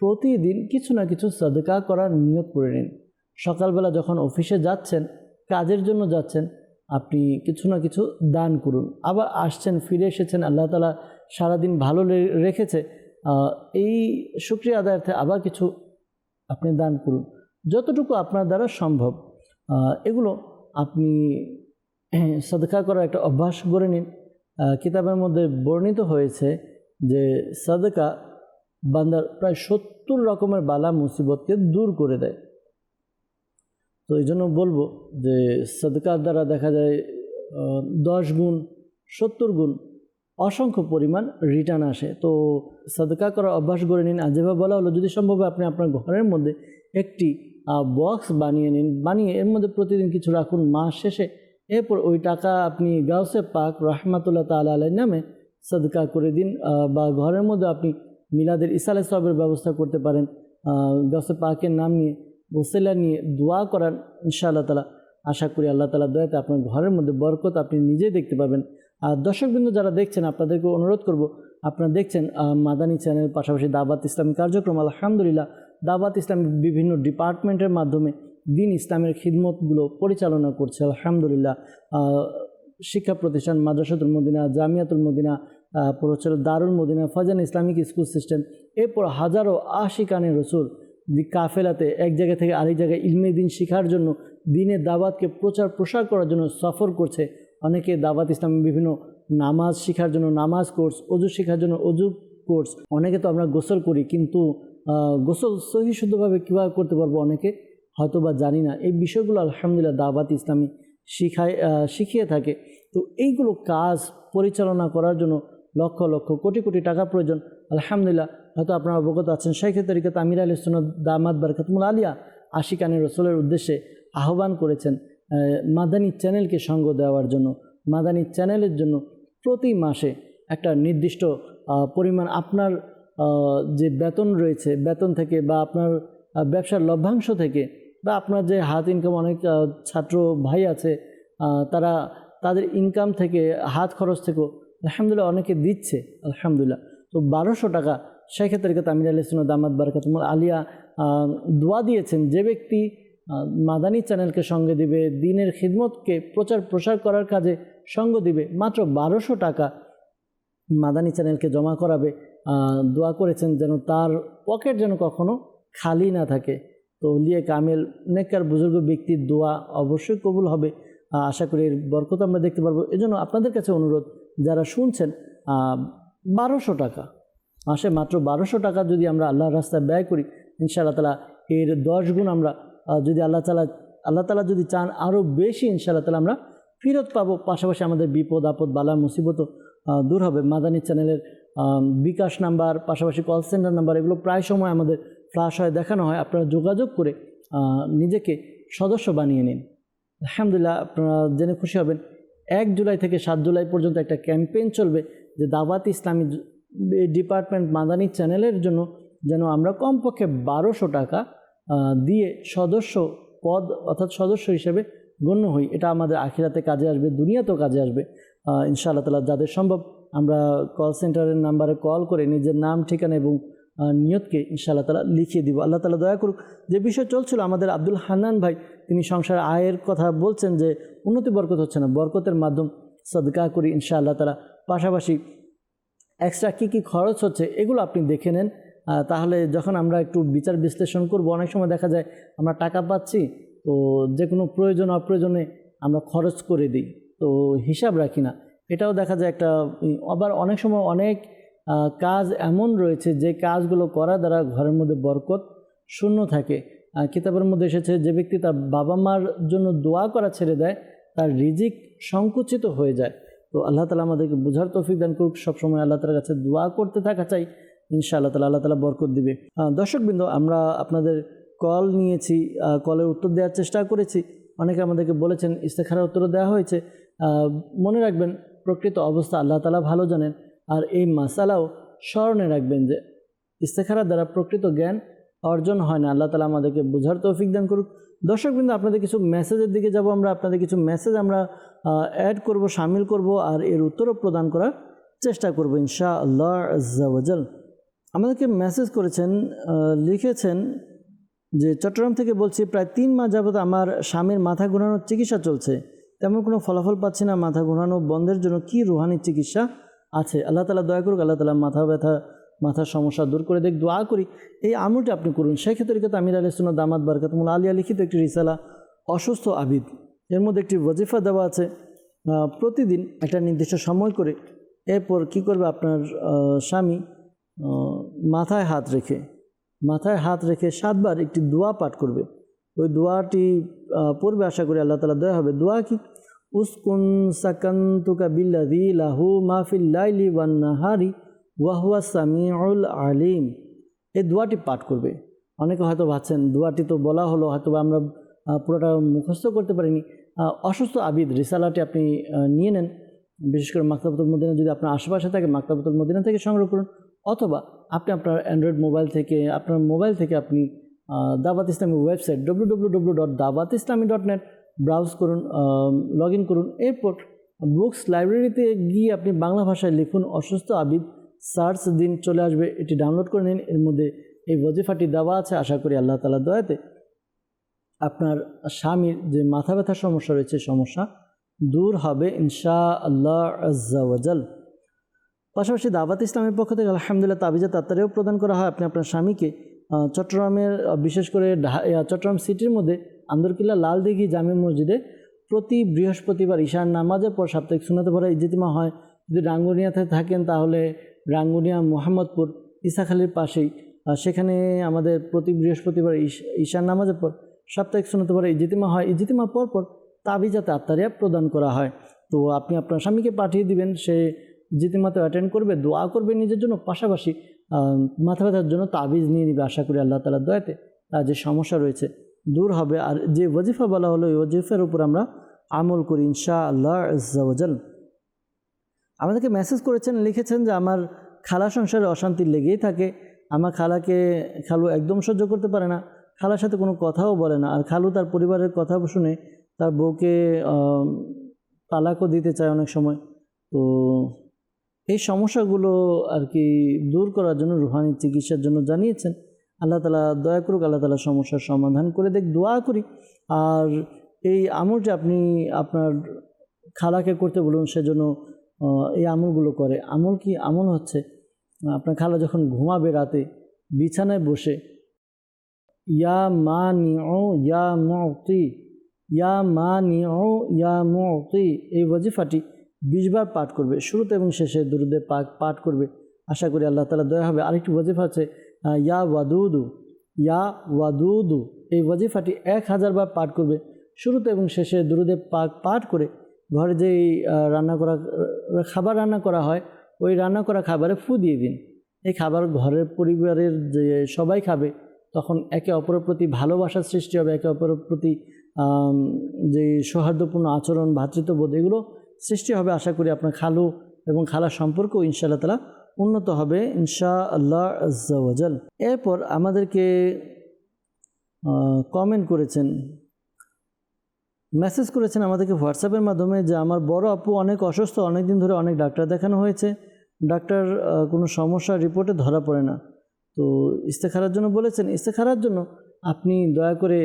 প্রতিদিন কিছু না কিছু সাদকা করার নিয়ত করে নিন। সকালবেলা যখন অফিসে যাচ্ছেন, কাজের জন্য যাচ্ছেন, আপনি কিছু না কিছু দান করুন। আবার আসছেন, ফিরে এসেছেন, আল্লাহ তাআলা সারাদিন ভালো রেখেছে, এই শুকরিয়া আদায়ার্থে আবার কিছু আপনি দান করুন, যতটুকু আপনার দ্বারা সম্ভব। এগুলো আপনি সাদকা করার একটা অভ্যাস গড়ে নিন। কিতাবের মধ্যে বর্ণিত হয়েছে যে সাদকা বান্দার প্রায় 70 রকমের বালা মুসিবতকে দূর করে দেয়। তো এই জন্য বলবো যে সাদকার দ্বারা দেখা যায় 10 গুণ 70 গুণ অসংখ্য পরিমাণ রিটার্ন আসে। তো সাদকা করার অভ্যাস গড়ে নিন। আর যেভাবে বলা হলো, যদি সম্ভব আপনি আপনার ঘরের মধ্যে একটি বক্স বানিয়ে নিন, বানিয়ে এর মধ্যে প্রতিদিন কিছু রাখুন। মাস শেষে এরপর ওই টাকা আপনি গাউসে পাক রহমাতুল্লাহ তাআলা আলাইহির নামে সাদকা করে দিন। বা ঘরের মধ্যে আপনি মিলাদের ইসালে সবের ব্যবস্থা করতে পারেন। গাউসে পাকের নাম নিয়ে ওসিলা নিয়ে দোয়া করান ইনশাআল্লাহ তাআলা। আশা করি আল্লাহ তাআলার দয়াতে আপনার ঘরের মধ্যে বরকত আপনি নিজেই দেখতে পাবেন। আর দর্শকবৃন্দ যারা দেখছেন, আপনাদেরকে অনুরোধ করব, আপনারা দেখছেন মাদানী চ্যানেল, পাশাপাশি দাওয়াত ইসলামী কার্যক্রম। আলহামদুলিল্লাহ দাওয়াত ইসলামের বিভিন্ন ডিপার্টমেন্টের মাধ্যমে দিন ইসলামের খিদমতগুলো পরিচালনা করছে আলহামদুলিল্লাহ। শিক্ষা প্রতিষ্ঠান মাদ্রাসাতুল মদিনা, জামিয়াতুল মদিনা, হচ্ছে দারুল মদিনা, ফাজান ইসলামিক স্কুল সিস্টেম, এরপর হাজারো আশিকানে রসুল কাফেলাতে এক জায়গা থেকে আরেক জায়গায় ইলমে দিন শেখার জন্য, দিনের দাওয়াতকে প্রসার করার জন্য সফর করছে। অনেকে দাওয়াত ইসলামের বিভিন্ন নামাজ শেখার জন্য নামাজ কোর্স, অজু শেখার জন্য অজু কোর্স। অনেকে তো আমরা গোসল করি, কিন্তু গোসল সহি শুদ্ধভাবে কীভাবে করতে পারবো অনেকে হয়তো বা জানি না। এই বিষয়গুলো আলহামদুলিল্লাহ দাওয়াত ইসলামী শিখিয়ে থাকে। তো এইগুলো কাজ পরিচালনা করার জন্য লক্ষ লক্ষ কোটি কোটি টাকা প্রয়োজন, আলহামদুলিল্লাহ হয়তো আপনারা অবগত আছেন শাইখে তরিকত আমির আহলে সুন্নাত দামাত বারকাতুল আলিয়া আশিকানে রসুলের উদ্দেশ্যে আহ্বান করেছেন মাদানী চ্যানেলকে সঙ্গ দেওয়ার জন্য। মাদানী চ্যানেলের জন্য প্রতি মাসে একটা নির্দিষ্ট পরিমাণ আপনার যে বেতন রয়েছে, বেতন থেকে বা আপনার ব্যবসার লভ্যাংশ থেকে বা আপনার যে হাত ইনকাম, অনেক ছাত্র ভাই আছে তারা তাদের ইনকাম থেকে হাত খরচ থেকেও আলহামদুলিল্লাহ অনেকে দিচ্ছে আলহামদুলিল্লাহ। তো 1200 টাকা শাইখে তরিকত আমির আহলে সুন্নাত দামাত বারকাতুল আলিয়া দোয়া দিয়েছেন, যে ব্যক্তি মাদানী চ্যানেলকে সঙ্গে দিবে, দ্বীনের খিদমতকে প্রচার প্রসার করার কাজে সঙ্গ দিবে, মাত্র 1200 টাকা মাদানী চ্যানেলকে জমা করাবে। দোয়া করেছেন যেন তার পকেট যেন কখনো খালি না থাকে। তো লিয়ে কামেল নেককার বুজুর্গ ব্যক্তির দোয়া অবশ্যই কবুল হবে, আশা করি এর বরকত আমরা দেখতে পারবো। এজন্য আপনাদের কাছে অনুরোধ, যারা শুনছেন 1200 টাকা মাসে, মাত্র 1200 টাকা যদি আমরা আল্লাহর রাস্তায় ব্যয় করি, ইনশাআল্লাহ তাআলা এর 10 গুণ আমরা যদি আল্লাহ তাআলা যদি চান আরও বেশি ইনশাআল্লাহ তাআলা আমরা ফেরত পাবো। পাশাপাশি আমাদের বিপদ আপদ বালা মুসিবতও দূর হবে। মাদানী চ্যানেলের বিকাশ নাম্বার, পাশাপাশি কল সেন্টার নাম্বার, এগুলো প্রায় সময় আমাদের ফ্লাশ হয়, দেখানো হয়। আপনারা যোগাযোগ করে নিজেকে সদস্য বানিয়ে নিন। আলহামদুলিল্লাহ আপনারা জেনে খুশি হবেন 1 জুলাই থেকে 7 জুলাই পর্যন্ত একটা ক্যাম্পেইন চলবে যে দাওয়াত ইসলামী ডিপার্টমেন্ট মাদানী চ্যানেলের জন্য যেন আমরা কমপক্ষে 1200 টাকা দিয়ে সদস্য পদ অর্থাৎ সদস্য হিসেবে গণ্য হই। এটা আমাদের আখিরাতে কাজে আসবে, দুনিয়াতেও কাজে আসবে ইনশাআল্লাহ তাআলা। যাদের সম্ভব আমরা কল সেন্টারের নাম্বারে কল করে নিজের নাম, ঠিকানা এবং নিয়তকে ইনশাআল্লাহ তাআলা লিখিয়ে দিব। আল্লাহ তাআলা দয়া করুক। যে বিষয় চলছিল, আমাদের আব্দুল হান্নান ভাই তিনি সংসার আয়ের কথা বলছেন যে উন্নতি বরকত হচ্ছে না, বরকতের মাধ্যম সদকা করি ইনশাআল্লাহ তাআলা। পাশাপাশি এক্সট্রা কী খরচ হচ্ছে এগুলো আপনি দেখে নেন, তাহলে যখন আমরা একটু বিচার বিশ্লেষণ করব, অনেক সময় দেখা যায় আমরা টাকা পাচ্ছি তো যে কোনো প্রয়োজন অপ্রয়োজনে আমরা খরচ করে দিই, তো হিসাব রাখি না। এটাও দেখা যায় একটা। আবার অনেক সময় অনেক কাজ এমন রয়েছে যে কাজগুলো করা দ্বারা ঘরের মধ্যে বরকত শূন্য থাকে। কিতাবের মধ্যে এসেছে যে ব্যক্তি তার বাবা মার জন্য দোয়া করা ছেড়ে দেয় তার রিজিক সংকুচিত হয়ে যায়। তো আল্লাহ তাআলা আমাদেরকে বোঝার তৌফিক দান করুক। সবসময় আল্লাহ তাআলার কাছে দোয়া করতে থাকা চাই, ইনশাআল্লাহ তাআলা আল্লাহ তাআলা বরকত দিবে। দর্শকবৃন্দ, আমরা আপনাদের কল নিয়েছি, কলের উত্তর দেওয়ার চেষ্টা করেছি। অনেকে আমাদেরকে বলেছেন ইস্তেখারার উত্তরও দেওয়া হয়েছে। মনে রাখবেন প্রকৃত অবস্থা আল্লাহ তাআলা ভালো জানেন। আর এই মাসালাও স্মরণে রাখবেন যে ইস্তেখারার দ্বারা প্রকৃত জ্ঞান অর্জন হয় না। আল্লাহ তাআলা আমাদেরকে বোঝার তৌফিক দান করুক। দর্শকবৃন্দ, আপনাদের কিছু মেসেজের দিকে যাব আমরা। আপনাদের কিছু মেসেজ আমরা অ্যাড করব, শামিল করব, আর এর উত্তরও প্রদান করার চেষ্টা করব ইনশাআল্লাহ আজ্জা ওয়াজাল। আমাদেরকে মেসেজ করেছেন, লিখেছেন যে চট্টগ্রাম থেকে বলছি, প্রায় 3 মাস যাবত আমার স্বামীর মাথা ঘোরানোর চিকিৎসা চলছে, তেমন কোনো ফলাফল পাচ্ছি না। মাথা ঘোরানো বন্ধের জন্য কি রুহানি চিকিৎসা আছে? আল্লাহ তাআলা দয়া করুক, আল্লাহ তাআলা মাথা ব্যথা, মাথার সমস্যা দূর করে দেখ। দোয়া করি এই আমলটি আপনি করুন। শাইখে তরিকত আমির আহলে সুন্নাত দামাত বারকাতুল আলিয়া লিখিত একটি রিসালা অসুস্থ আবিদ, এর মধ্যে একটি ওয়াজিফা দেওয়া আছে। প্রতিদিন একটা নির্দিষ্ট সময় করে এরপর কি করবে, আপনার স্বামী মাথায় হাত রেখে 7 বার একটি দোয়া পাঠ করবে। ওই দোয়াটি পড়বে, আশা করি আল্লাহ তাআলা দয়া হবে। দোয়া কি? উসকুন সাকান্তুকা বিল্লাযী লাহু মা ফিল লাইলি ওয়ান নাহারি ওয়া হুয়া সামিউল আলিম। এই দোয়াটি পাঠ করবে। অনেকে হয়তো ভাবছেন দোয়াটি তো বলা হলো, হয়তো আমরা পুরোটা মুখস্থ করতে পারিনি। অসুস্থ আবিদ রিসালাটি আপনি নিয়ে নেন, বিশেষ করে মাকতাবাতুল মদিনা যদি আপনার আশেপাশে থাকে মাকতাবাতুল মদিনা থেকে সংগ্রহ করুন, অথবা আপনি আপনার অ্যান্ড্রয়েড মোবাইল থেকে, আপনার মোবাইল থেকে আপনি দাওয়াত ইসলামী ওয়েবসাইট www.dawatislami.net ব্রাউজ করুন, লগ ইন করুন। এরপর বুকস লাইব্রেরিতে গিয়ে আপনি বাংলা ভাষায় লিখুন অসুস্থ আবিদ, সার্চ দিন, চলে আসবে। এটি ডাউনলোড করে নিন। এর মধ্যে এই ওয়াজিফাটি দেওয়া আছে। আশা করি আল্লাহ তাআলার দয়াতে আপনার স্বামীর যে মাথা ব্যথার সমস্যা রয়েছে, সমস্যা দূর হবে ইনশাআল্লাহ আজ্জা ওয়াজাল। পাশাপাশি দাওয়াত ইসলামের পক্ষ থেকে আলহামদুলিল্লাহ তাবিজা তাত্তারিও প্রদান করা হয়। আপনি আপনার স্বামীকে চট্টগ্রামের, বিশেষ করে চট্টগ্রাম সিটির মধ্যে আন্দরকিল্লা লালদিঘি জামে মসজিদে প্রতি বৃহস্পতিবার ঈশার নামাজের পর সাপ্তাহিক সুন্নতে ভরা ইজতিমা হয়। যদি রাঙ্গুনিয়াতে থাকেন তাহলে রাঙ্গুনিয়া মোহাম্মদপুর ইসাখালির পাশেই, সেখানে আমাদের প্রতি বৃহস্পতিবার ঈশার নামাজের পর সাপ্তাহিক সুন্নতে ভরা ইজতিমা হয়। ইজতিমা পর তাবিজা তাত্তারিয়া প্রদান করা হয়। তো আপনি আপনার স্বামীকে পাঠিয়ে দিবেন, সে জিতিমাতে অ্যাটেন্ড করবে, দোয়া করবে নিজের জন্য, পাশাপাশি মাথা ব্যথার জন্য তাবিজ নিয়ে নিবে। আশা করি আল্লাহ তাআলার দয়াতে তার যে সমস্যা রয়েছে দূর হবে। আর যে ওয়াজিফা বলা হলো এই ওয়াজিফার উপর আমরা আমল করি ইনশাআল্লাহ আজ্জা ওয়া জাল। আমাদেরকে মেসেজ করেছেন, লিখেছেন যে আমার খালা সংসারে অশান্তি লেগেই থাকে। আমার খালু একদম সহ্য করতে পারে না, খালার সাথে কোনো কথাও বলে না। আর খালু তার পরিবারের কথা শুনে তার বউকে তালাকও দিতে চায় অনেক সময়। তো এই সমস্যাগুলো আর কি দূর করার জন্য রুহানি চিকিৎসার জন্য জানিয়েছেন। আল্লাহ তাআলা দয়া করুক, আল্লাহ তাআলা সমস্যার সমাধান করে দেখ, দোয়া করি। আর এই আমলটা আপনি আপনার খালাকে করতে বলুন, সেজন্য এই আমলগুলো করে। আমল কি? আমল হচ্ছে আপনার খালা যখন ঘুমাবে রাতে বিছানায় বসে ইয়া মানিউ ইয়া মুতি, ইয়া মানিউ ইয়া মুতি, এই ওয়াজিফাটি 20 বার পাঠ করবে, শুরুতে এবং শেষে দুরুদে পাক পাঠ করবে। আশা করি আল্লাহ তাআলা দয়া হবে। আরেকটি ওয়াজিফা আছে ইয়া ওয়াদুদু, ইয়া ওয়াদুদু, এই ওয়াজিফাটি 1000 বার পাঠ করবে, শুরুতে এবং শেষে দুরুদে পাক পাঠ করে ঘরে যেই খাবার রান্না করা হয় ওই রান্না করা খাবারে ফু দিয়ে দিন। এই খাবার ঘরের পরিবারের যে সবাই খাবে, তখন একে অপরের প্রতি ভালোবাসার সৃষ্টি হবে, একে অপরের প্রতি যে সৌহার্দ্যপূর্ণ আচরণ, ভ্রাতৃত্ববোধ, এগুলো সৃষ্টি হবে। আশা করি আপনার খালু এবং খালার সম্পর্ক ইনশাআল্লাহ তাআলা উন্নত হবে ইনশাআল্লাহ আজ্জা ওয়া জাল। এরপর আমাদেরকে কমেন্ট করেছেন, মেসেজ করেছেন আমাদেরকে হোয়াটসঅ্যাপের মাধ্যমে যে আমার বড় আপু অনেক অসুস্থ, অনেক দিন ধরে অনেক ডাক্তার দেখানো হয়েছে, ডাক্তার কোনো সমস্যা রিপোর্টে ধরা পড়ে না। তো ইস্তেখারার জন্য বলেছেন। ইস্তেখারার জন্য আপনি দয়া করে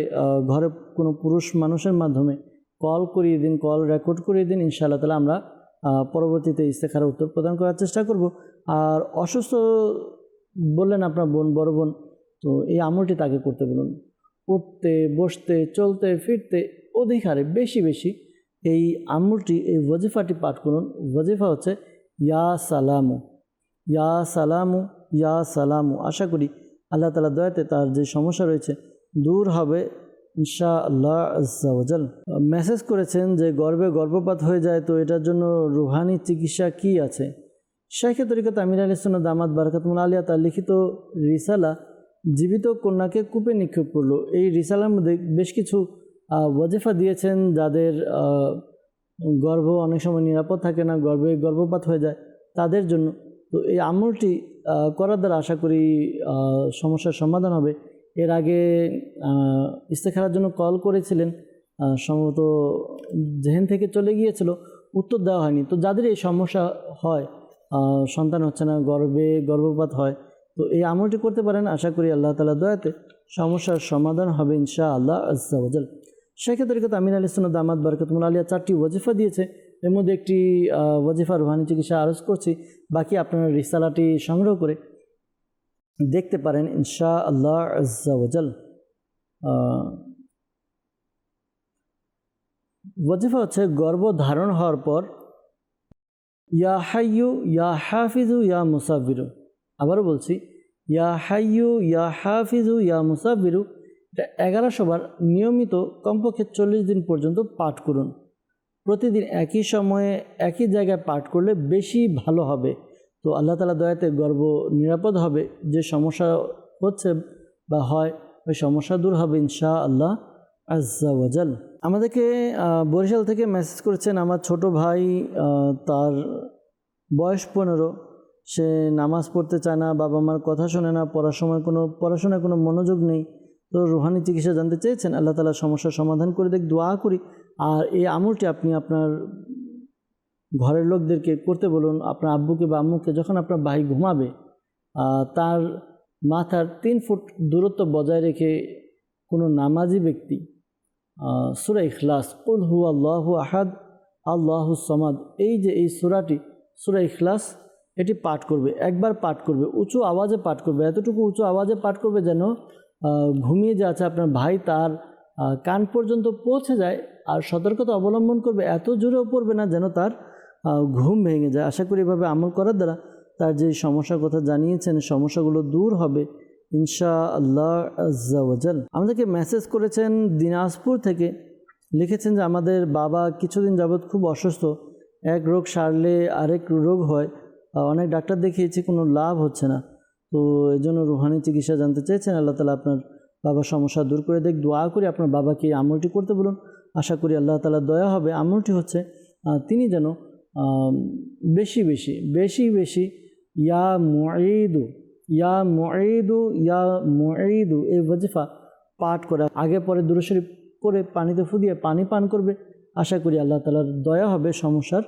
ঘরে কোনো পুরুষ মানুষের মাধ্যমে কল করিয়ে দিন, কল রেকর্ড করিয়ে দিন। ইনশাআল্লাহ তাআলা আমরা পরবর্তীতে ইস্তেখারা উত্তর প্রদান করার চেষ্টা করব। আর অসুস্থ বললেন আপনার বোন, বড় বোন, তো এই আমলটি তাকে করতে বলুন। উঠতে বসতে চলতে ফিরতে অধিকারে বেশি বেশি এই আমলটি, এই ওয়াজিফাটি পাঠ করুন। ওয়াজিফা হচ্ছে ইয়া সালামু, ইয়া সালামু, ইয়া সালামু। আশা করি আল্লাহ তাআলা দয়াতে তার যে সমস্যা রয়েছে দূর হবে ইনশাআল্লাহ আজ্জা ওয়া জাল। মেসেজ করেছেন যে গর্ভপাত হয়ে যায়, তো এটার জন্য রুহানি চিকিৎসা কি আছে? শাইখে তরিকত আমির আহলে সুন্নাত দামাত বারাকাতুহুল আলিয়া তার লিখিত রিসালা জীবিত কন্যাকে কূপে নিক্ষেপ করলো। এই রিসালার মধ্যে বেশ কিছু ওয়াজিফা দিয়েছেন যাদের গর্ভ অনেক সময় নিরাপদ থাকে না, গর্ভপাত হয়ে যায় তাদের জন্য। তো এই আমলটি করার দ্বারা আশা করি সমস্যার সমাধান হবে। এর আগে ইস্তেখারার জন্য কল করেছিলেন, সম্ভবত জেহেন থেকে চলে গিয়েছিল, উত্তর দেওয়া হয়নি। তো যাদের এই সমস্যা হয়, সন্তান হচ্ছে না, গর্ভপাত হয়, তো এই আমলটি করতে পারেন। আশা করি আল্লাহ তাআলা দয়াতে সমস্যার সমাধান হবে ইনশাআল্লাহ আজ্জা ওয়া জাল। শাইখে তরিকত আমির আহলে সুন্নাত দামাত বারাকাতুহুল আলিয়া 4টি ওয়াজিফা দিয়েছে, এর মধ্যে একটি ওয়াজিফা রুহানি চিকিৎসা আরজ করছি। বাকি আপনারা রিসালাটি সংগ্রহ করে দেখতে পারেন ইনশাআল্লাহ আজ্জা ওয়া জাল। ওয়াজিফা হচ্ছে গর্ভধারণ হওয়ার পর ইয়া হাইয়ু ইয়া হাফিজু ইয়া মুসাব্বিরু। আবারও বলছি, ইয়া হাইয়ু ইয়া হাফিজু ইয়া মুসাব্বিরু। এটা 1100 বার নিয়মিত কমপক্ষে 40 দিন পর্যন্ত পাঠ করুন। প্রতিদিন একই সময়ে একই জায়গায় পাঠ করলে বেশি ভালো হবে। তো আল্লাহ তাআলা দয়াতে গর্ভ নিরাপদ হবে, যে সমস্যা হচ্ছে বা হয় ওই সমস্যা দূর হবে ইনশাআল্লাহ আজ্জা ওয়া জাল। আমাদেরকে বরিশাল থেকে মেসেজ করেছেন আমার ছোট ভাই, তার বয়স 15, সে নামাজ পড়তে চায় না, বাবা মার কথা শোনে না, পড়াশোনায় কোনো মনোযোগ নেই। তো রুহানি চিকিৎসা জানতে চেয়েছেন, আল্লাহ তাআলা সমস্যার সমাধান করে দেখ, দোয়া করি। আর এই আমলটি আপনি আপনার ঘরের লোকদেরকে করতে বলুন, আপনার আব্বুকে বা আম্মুকে। যখন আপনার ভাই ঘুমাবে তার মাথার 3 ফুট দূরত্ব বজায় রেখে কোনো নামাজি ব্যক্তি সূরা ইখলাস, কুল হুয়াল্লাহু আহাদ আল্লাহুস সামাদ, এই সূরাটি সূরা ইখলাস, এটি পাঠ করবে। একবার পাঠ করবে, উঁচু আওয়াজে পাঠ করবে, এতটুকু উঁচু আওয়াজে পাঠ করবে যেন ঘুমিয়ে যে আছে আপনার ভাই তার কান পর্যন্ত পৌঁছে যায়। আর সতর্কতা অবলম্বন করবে, এত জোরেও পড়বে না যেন তার ঘুম ভেঙে যায়। আশা করি এভাবে আমল করার দ্বারা তার যে সমস্যার কথা জানিয়েছেন সমস্যাগুলো দূর হবে ইনশাআল্লাহ আজ্জা ওয়া জাল। আমাদেরকে মেসেজ করেছেন দিনাজপুর থেকে, লিখেছেন যে আমাদের বাবা কিছুদিন যাবৎ খুব অসুস্থ, এক রোগ সারলে আরেক রোগ হয়। অনেক ডাক্তার দেখিয়েছি, কোনো লাভ হচ্ছে না। তো এই জন্য রুহানি চিকিৎসা জানতে চেয়েছেন। আল্লাহ তালা আপনার বাবার সমস্যা দূর করে দেখ। দোয়া করি আপনার বাবাকে এই আমলটি করতে বলুন, আশা করি আল্লাহ তালার দয়া হবে। আমলটি হচ্ছে তিনি যেন বেশি বেশি বেশি বেশি ইয়া মুঈদু ইয়া মুঈদু ইয়া মুঈদু এই ওয়াজিফা পাঠ করে আগে পরে দুরূদ শরীফ পড়ে পানিতে ফুদিয়ে পানি পান করবে। আশা করি আল্লাহ তাআলার দয়া হবে, সমস্যার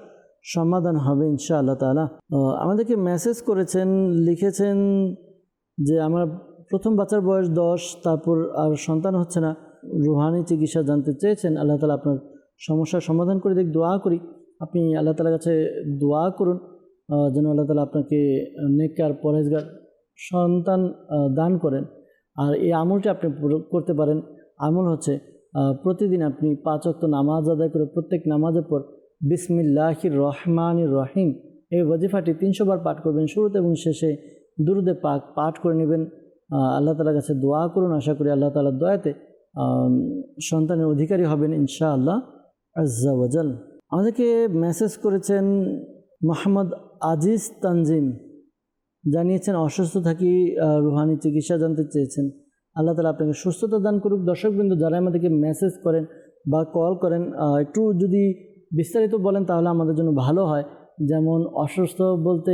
সমাধান হবে ইনশাআল্লাহ তাআলা। আমাদেরকে মেসেজ করেছেন, লিখেছেন যে আমার প্রথম বাচ্চার বয়স 10, তারপর আর সন্তান হচ্ছে না, রুহানি চিকিৎসা জানতে চেয়েছেন। আল্লাহ তাআলা আপনার সমস্যার সমাধান করে দেখ। দোয়া করি, আপনি আল্লাহ তাআলার কাছে দোয়া করুন যেন আল্লাহ তাআলা আপনাকে নেককার পরহেজগার সন্তান দান করেন। আর এই আমলটি আপনি করতে পারেন। আমল হচ্ছে প্রতিদিন আপনি 5 ওয়াক্ত নামাজ আদায় করে প্রত্যেক নামাজের পর বিসমিল্লাহির রহমানির রহিম এই ওয়াজিফাটি 300 বার পাঠ করবেন। শুরুতে এবং শেষে দুরুদে পাক পাঠ করে নেবেন। আল্লাহ তাআলার কাছে দোয়া করুন, আশা করি আল্লাহ তাআলার দয়াতে সন্তানের অধিকারী হবেন ইনশাআল্লাহ আজ্জা ওয়াজাল। আমাদেরকে মেসেজ করেছেন মোহাম্মদ আজিজ তানজিম, জানিয়েছেন অসুস্থ থাকি, রুহানি চিকিৎসা জানতে চেয়েছেন। আল্লাহ তাআলা আপনাকে সুস্থতা দান করুক। দর্শকবৃন্দ, যারা আমাদেরকে মেসেজ করেন বা কল করেন, একটু যদি বিস্তারিত বলেন তাহলে আমাদের জন্য ভালো হয়। যেমন অসুস্থ বলতে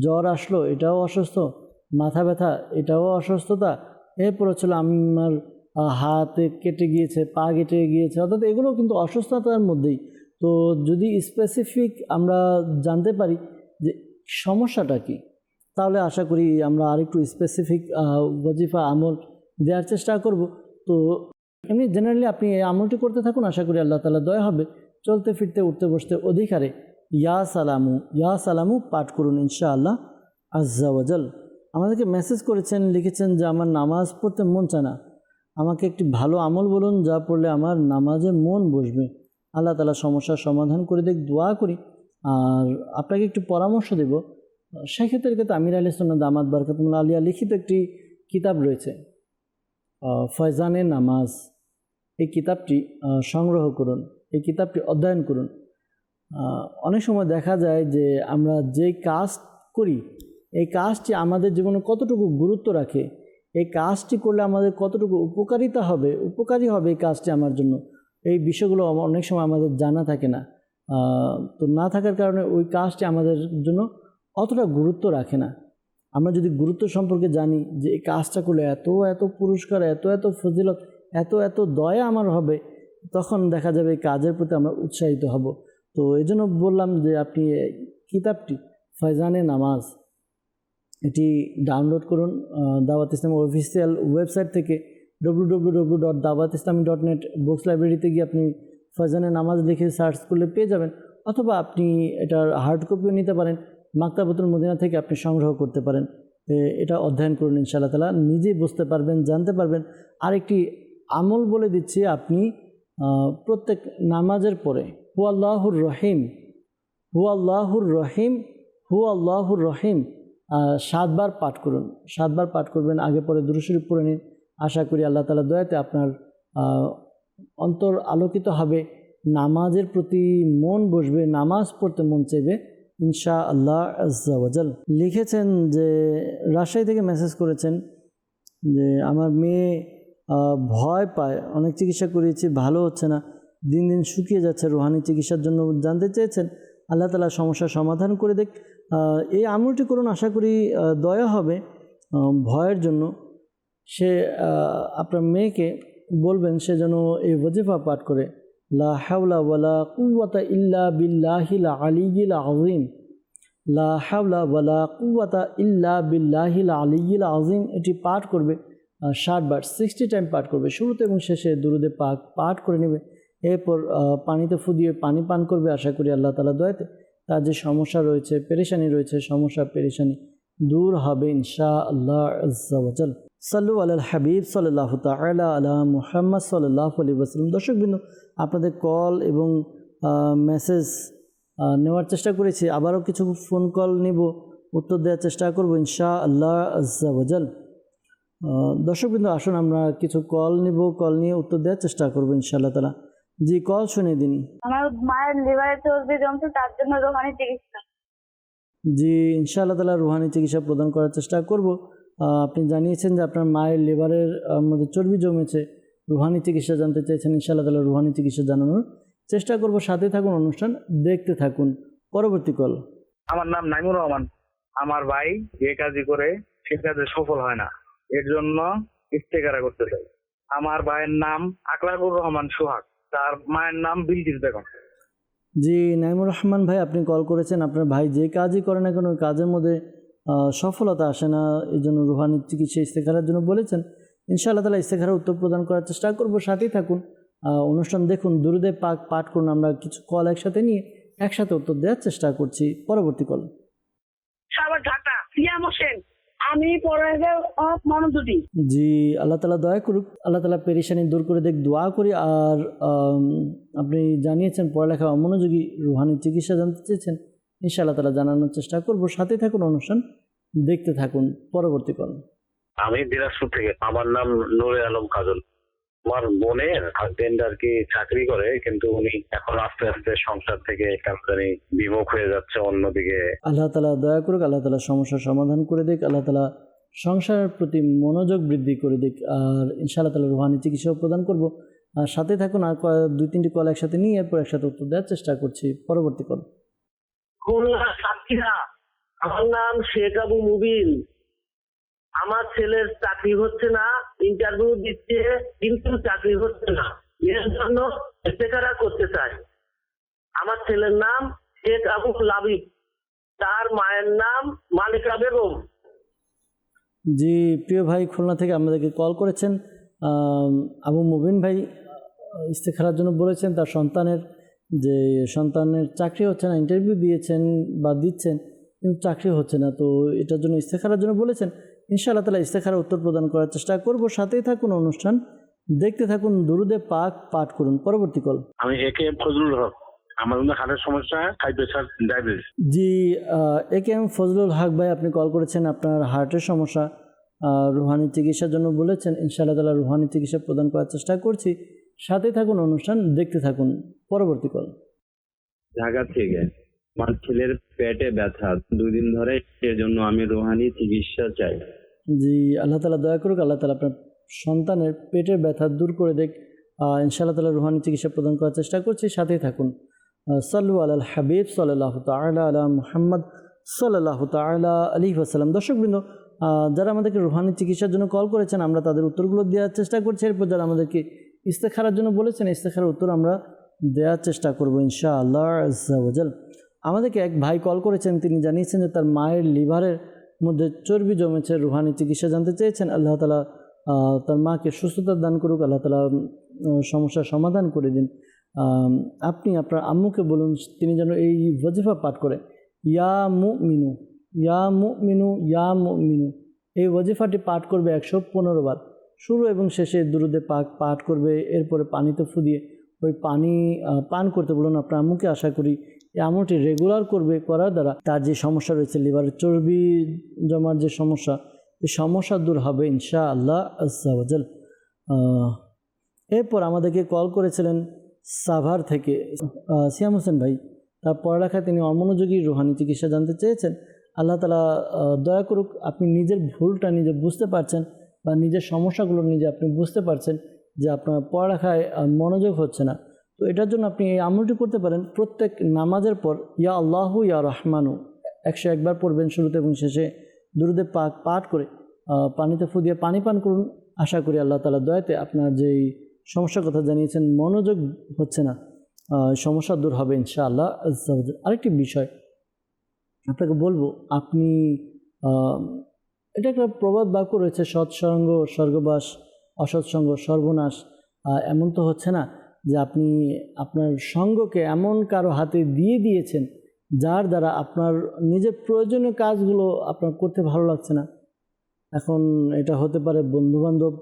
জ্বর আসলো, এটাও অসুস্থ, মাথা ব্যথা এটাও অসুস্থতা, এরপর হচ্ছিল আমার হাতে কেটে গিয়েছে, পা কেটে গিয়েছে, অর্থাৎ এগুলো কিন্তু অসুস্থতার মধ্যেই। তো যদি স্পেসিফিক আমরা জানতে পারি যে সমস্যাটা কী, তাহলে আশা করি আমরা আরেকটু স্পেসিফিক ওয়াজিফা আমল দেওয়ার চেষ্টা করব। তো এমনি জেনারেলি আপনি এই আমলটি করতে থাকুন, আশা করি আল্লাহ তাআলা দয়া হবে। চলতে ফিরতে উঠতে বসতে অধিকারে ইয়া সালামু পাঠ করুন ইনশাআল্লাহ আজ্জা ওয়াজাল। আমাদেরকে মেসেজ করেছেন, লিখেছেন যে আমার নামাজ পড়তে মন চায় না, আমাকে একটি ভালো আমল বলুন যা পড়লে আমার নামাজে মন বসবে। আল্লাহ তাআলা সমস্যার সমাধান করে দেখ। দোয়া করি। আর আপনাকে একটু পরামর্শ দেব, সেক্ষেত্রে কিন্তু আমির আহলে সুন্নাত দামাত বারাকাতুহুল আলিয়া লিখিত একটি কিতাব রয়েছে, ফয়জানে নামাজ। এই কিতাবটি সংগ্রহ করুন, এই কিতাবটি অধ্যয়ন করুন। অনেক সময় দেখা যায় যে আমরা যে কাজ করি এই কাজটি আমাদের জীবনে কতটুকু গুরুত্ব রাখে, এই কাজটি করলে আমাদের কতটুকু উপকারী হবে এই কাজটি আমার জন্য, এই বিষয়গুলো অনেক সময় আমাদের জানা থাকে না। তো না থাকার কারণে ওই কাজটি আমাদের জন্য অতটা গুরুত্ব রাখে না। আমরা যদি গুরুত্ব সম্পর্কে জানি যে এই কাজটা করলে এত এত পুরস্কার, এত এত ফজিলত, এত এত দয়া আমার হবে, তখন দেখা যাবে এই কাজের প্রতি আমরা উৎসাহিত হব। তো এই জন্য বললাম যে আপনি কিতাবটি ফয়জানে নামাজ এটি ডাউনলোড করুন দাওয়াত ইসলামের অফিসিয়াল ওয়েবসাইট থেকে www.dawatislami.net বুকস লাইব্রেরিতে গিয়ে আপনি ফয়জানে নামাজ লিখে সার্চ করলে পেয়ে যাবেন, অথবা আপনি এটার হার্ড কপিও নিতে পারেন, মাকতাবাতুল মদিনা থেকে আপনি সংগ্রহ করতে পারেন। এটা অধ্যয়ন করুন, ইনশাআল্লাহ তাআলা নিজেই বুঝতে পারবেন, জানতে পারবেন। আরেকটি আমল বলে দিচ্ছি, আপনি প্রত্যেক নামাজের পরে হু আল্লাহুর রহিম 7 বার পাঠ করুন। 7 বার পাঠ করবেন, আগে পরে দুরূদ শরীফ পড়ে নিন। আশা করি আল্লাহ তাআলার দয়াতে আপনার অন্তর আলোকিত হবে, নামাজের প্রতি মন বসবে, নামাজ পড়তে মন চাইবে ইনশাআল্লাহ আজ্জা ওয়াজাল। লিখেছেন যে রাজশাহী থেকে মেসেজ করেছেন যে আমার মেয়ে ভয় পায়, অনেক চিকিৎসা করিয়েছি ভালো হচ্ছে না, দিন দিন শুকিয়ে যাচ্ছে, রুহানি চিকিৎসার জন্য জানতে চেয়েছেন। আল্লাহ তাআলা সমস্যার সমাধান করে দেখ। এই আমলটি করুন, আশা করি দয়া হবে ভয়ের জন্য। সে আপনার মেয়েকে বলবেন সে যেন এই ওয়াজিফা পাঠ করে, লা হাওলা ওয়ালা কুওয়াতা ইল্লা বিল্লাহিল আলিয়্যিল আযীম, লা হাওলা ওয়ালা কুওয়াতা ইল্লা বিল্লাহিল আলিয়্যিল আযীম। এটি পাঠ করবে 60 বার, 60 টাইম পাঠ করবে। শুরুতে এবং শেষে দুরুদে পাক পাঠ করে নেবে, এরপর পানিতে ফুদিয়ে পানি পান করবে। আশা করি আল্লাহ তাআলা দয়াতে তার যে সমস্যা রয়েছে, পেরেশানি রয়েছে, সমস্যা পেরেশানি দূর হবে ইনশাআল্লাহ আজ্জা ওয়াজাল। সাল্লু আলাল হাবিব সাল্লাল্লাহু তাআলা আলা মুহাম্মদ সাল্লাল্লাহু আলাইহি ওয়াসাল্লাম। দর্শকবৃন্দ, আপনাদের কল এবং মেসেজ নেওয়ার চেষ্টা করেছি, আবারও কিছু ফোন কল নিব, উত্তর দেওয়ার চেষ্টা করব ইনশাআল্লাহ আজ্জা ওয়াজাল। দর্শকবৃন্দ, আসুন আমরা কিছু কল নিব, কল নিয়ে উত্তর দেওয়ার চেষ্টা করব ইনশাআল্লাহ তাআলা। জি, কল শুনে দিন। আমার মায়ের লিভারে চর্বি জমছে, তার জন্য রোহানি চিকিৎসা। জি, ইনশাআল্লাহ তাআলা রুহানি চিকিৎসা প্রদান করার চেষ্টা করব। আপনি জানিয়েছেন যে আপনার মায়ের লিভারের মধ্যে চর্বি জমেছে, রুহানি চিকিৎসা জানতে চেয়েছেন। ইনশাআল্লাহ তাআলা রুহানি চিকিৎসা জানানোর চেষ্টা করব। সাথে থাকুন, অনুষ্ঠান দেখতে থাকুন। পরবর্তী কল। আমার নাম নাইমুর রহমান। আমার ভাই যে কাজই করে সে কাজে সফল হয় না, এর জন্য ইস্তেখারা করতে চাই। আমার ভাইয়ের নাম আকলাকুর রহমান সোহাগ, তার মায়ের নাম বিলকিস বেগম। জি, নাইমুর রহমান ভাই, আপনি কল করেছেন। আপনার ভাই যে কাজই করে না কেন, ওই কাজের মধ্যে সফলতা আসে না, এই জন্য রুহানি চিকিৎসা ইস্তেখারার জন্য বলেছেন। ইনশাআল্লাহ তাআলা ইস্তেখারার উত্তর প্রদান করার চেষ্টা করব। সাথেই থাকুন, অনুষ্ঠান দেখুন, দুরুদে পাক পাঠ করুন। আমরা কিছু কল একসাথে নিয়ে একসাথে উত্তর দেওয়ার চেষ্টা করছি। পরবর্তী কল। সাবার ঢাকা সিয়াম হোসেন, আমি পড়ালেখার মনোযোগী। জি, আল্লাহ তাআলা দয়া করুক, আল্লাহ তাআলা পেরেশানি দূর করে দেখ, দোয়া করি। আর আপনি জানিয়েছেন পড়ালেখা অমনোযোগী, রুহানি চিকিৎসা জানতে চেয়েছেন। ইনশাআল্লাহ তাআলা জানানোর চেষ্টা করব। সাথে থাকুন, অনুষ্ঠান দেখতে থাকুন। পরবর্তী কল। আমি দিনাজপুর থেকে, আমার নাম নূরে আলম কাজল। আমার বোনের হাজবেন্ড আর কি চাকরি করে, কিন্তু উনি এখন আস্তে আস্তে সংসার থেকে কেমন জানি বিমুখ হয়ে যাচ্ছে অন্যদিকে। আল্লাহ তাআলা দয়া করুক, আল্লাহ তাআলা সমস্যার সমাধান করে দিক, আল্লাহ তাআলা সংসারের প্রতি মনোযোগ বৃদ্ধি করে দিক। আর ইনশাআল্লাহ তাআলা রুহানি চিকিৎসাও প্রদান করব। আর সাথে থাকুন, আর 2-3টি কল একসাথে নিয়ে এরপর একসাথে উত্তর দেওয়ার চেষ্টা করছি। পরবর্তী কল। খুলনা সাতক্ষীরা, আমার নাম শেখ আবু মুবিন। আমার ছেলের চাকরি হচ্ছে না, ইন্টারভিউ দিচ্ছে কিন্তু চাকরি হচ্ছে না, এর জন্য ইস্তেখারা করতে চাই। আমার ছেলের নাম শেখ আবু লাবিব, তার মায়ের নাম মালিকা বেগম। জি, প্রিয় ভাই খুলনা থেকে আমাদেরকে কল করেছেন। আবু মুবিন ভাই ইস্তেখারার জন্য বলেছেন। তার সন্তানের চাকরি হচ্ছে না, ইন্টারভিউ দিয়েছেন বা দিচ্ছেন কিন্তু চাকরি হচ্ছে না, তো এটার জন্য ইস্তেখারার জন্য বলেছেন। ইনশাআল্লাহ তাআলা ইস্তেখারা উত্তর প্রদান করার চেষ্টা করব। সাথেই থাকুন, অনুষ্ঠান দেখতে থাকুন, দুরুদে পাক পাঠ করুন। পরবর্তী কল। আমি একে ফজলুল হক, আমার হার্টের সমস্যা, হাই প্রেশার, ডায়াবেটিস। জি, একে এম ফজলুল হক ভাই, আপনি কল করেছেন, আপনার হার্টের সমস্যা, রুহানি চিকিৎসার জন্য বলেছেন। ইনশাআল্লাহ তাআলা রুহানি চিকিৎসা প্রদান করার চেষ্টা করছি। সাথে থাকুন, অনুষ্ঠান দেখতে থাকুন। পরবর্তী কল। ঢাকা থেকে, আমার ছেলের পেটে ব্যথা 2 দিন ধরে, সেজন্য আমি রুহানি চিকিৎসা চাই। জি, আল্লাহ তাআলা দয়া করুক, আল্লাহ তাআলা আপনার সন্তানের পেটের ব্যথা দূর করে দেখ। ইনশাআল্লাহ তাআলা রুহানি চিকিৎসা প্রদান করার চেষ্টা করছি। সাথেই থাকুন। সাল্লু আলাল হাবিব সাল্লাল্লাহু তাআলা আলা মুহাম্মদ সাল্লাল্লাহু তাআলা আলাইহি ওয়াসাল্লাম। দর্শকবৃন্দ, যারা আমাদেরকে রুহানি চিকিৎসার জন্য কল করেছেন, আমরা তাদের উত্তরগুলো দেওয়ার চেষ্টা করছি। এরপর যারা আমাদেরকে ইস্তেখারার জন্য বলেছেন, ইস্তেখারার উত্তর আমরা দেওয়ার চেষ্টা করব ইনশাআল্লাহ আজ্জা ওয়া জাল। আমাদেরকে এক ভাই কল করেছেন, তিনি জানিয়েছেন যে তার মায়ের লিভারের মধ্যে চর্বি জমেছে, রুহানি চিকিৎসা জানতে চেয়েছেন। আল্লাহ তাআলা তার মাকে সুস্থতা দান করুক, আল্লাহ তাআলা সমস্যার সমাধান করে দিন। আপনি আপনার আম্মুকে বলুন তিনি যেন এই ওয়াজিফা পাঠ করে, ইয়া মুমিনু ইয়া মুমিনু ইয়া মুমিনু। এই ওয়াজিফাটি পাঠ করবে 115 বার, শুরু এবং শেষে দুরুদে পাক পাঠ করবে। এরপরে পানিতে ফু দিয়ে ওই পানি পান করতে বলুন আপনার আম্মুকে। আশা করি এই আমলটি রেগুলার করবে, করার দ্বারা তার যে সমস্যা রয়েছে, লিভারের চর্বি জমার যে সমস্যা, এই সমস্যা দূর হবে ইনশাআল্লাহ আজ্জা ওয়া জাল। এরপর আমাদেরকে কল করেছিলেন সাভার থেকে সিয়াম হোসেন ভাই। তার পড়ালেখায় তিনি অমনোযোগী, রুহানি চিকিৎসা জানতে চেয়েছেন। আল্লাহ তাআলা দয়া করুক, আপনি নিজের ভুলটা নিজে বুঝতে পারছেন বা নিজের সমস্যাগুলো নিজে আপনি বুঝতে পারছেন যে আপনার পড়ালেখায় মনোযোগ হচ্ছে না। তো এটার জন্য আপনি এই আমলটি করতে পারেন। প্রত্যেক নামাজের পর ইয়া আল্লাহু ইয়া রহমানু 101 বার পড়বেন, শুরুতে এবং শেষে দুরুদে পাক পাঠ করে পানিতে ফু দিয়ে পানি পান করুন। আশা করি আল্লাহ তাআলা দয়াতে আপনার যেই সমস্যার কথা জানিয়েছেন, মনোযোগ হচ্ছে না, সমস্যা দূর হবে ইনশাআল্লাহ আজ্জা ওয়া জাল। আরেকটি বিষয় আপনাকে বলবো, আপনি এটা একটা প্রবাদ বাক্য রয়েছে, সৎসঙ্গ স্বর্গবাস, অসৎসঙ্গ সর্বনাশ। এমন তো হচ্ছে না যে আপনি আপনার সঙ্গকে এমন কারো হাতে দিয়ে দিয়েছেন যার দ্বারা আপনার নিজের প্রয়োজনীয় কাজগুলো আপনার করতে ভালো লাগছে না। এখন এটা হতে পারে বন্ধুবান্ধব,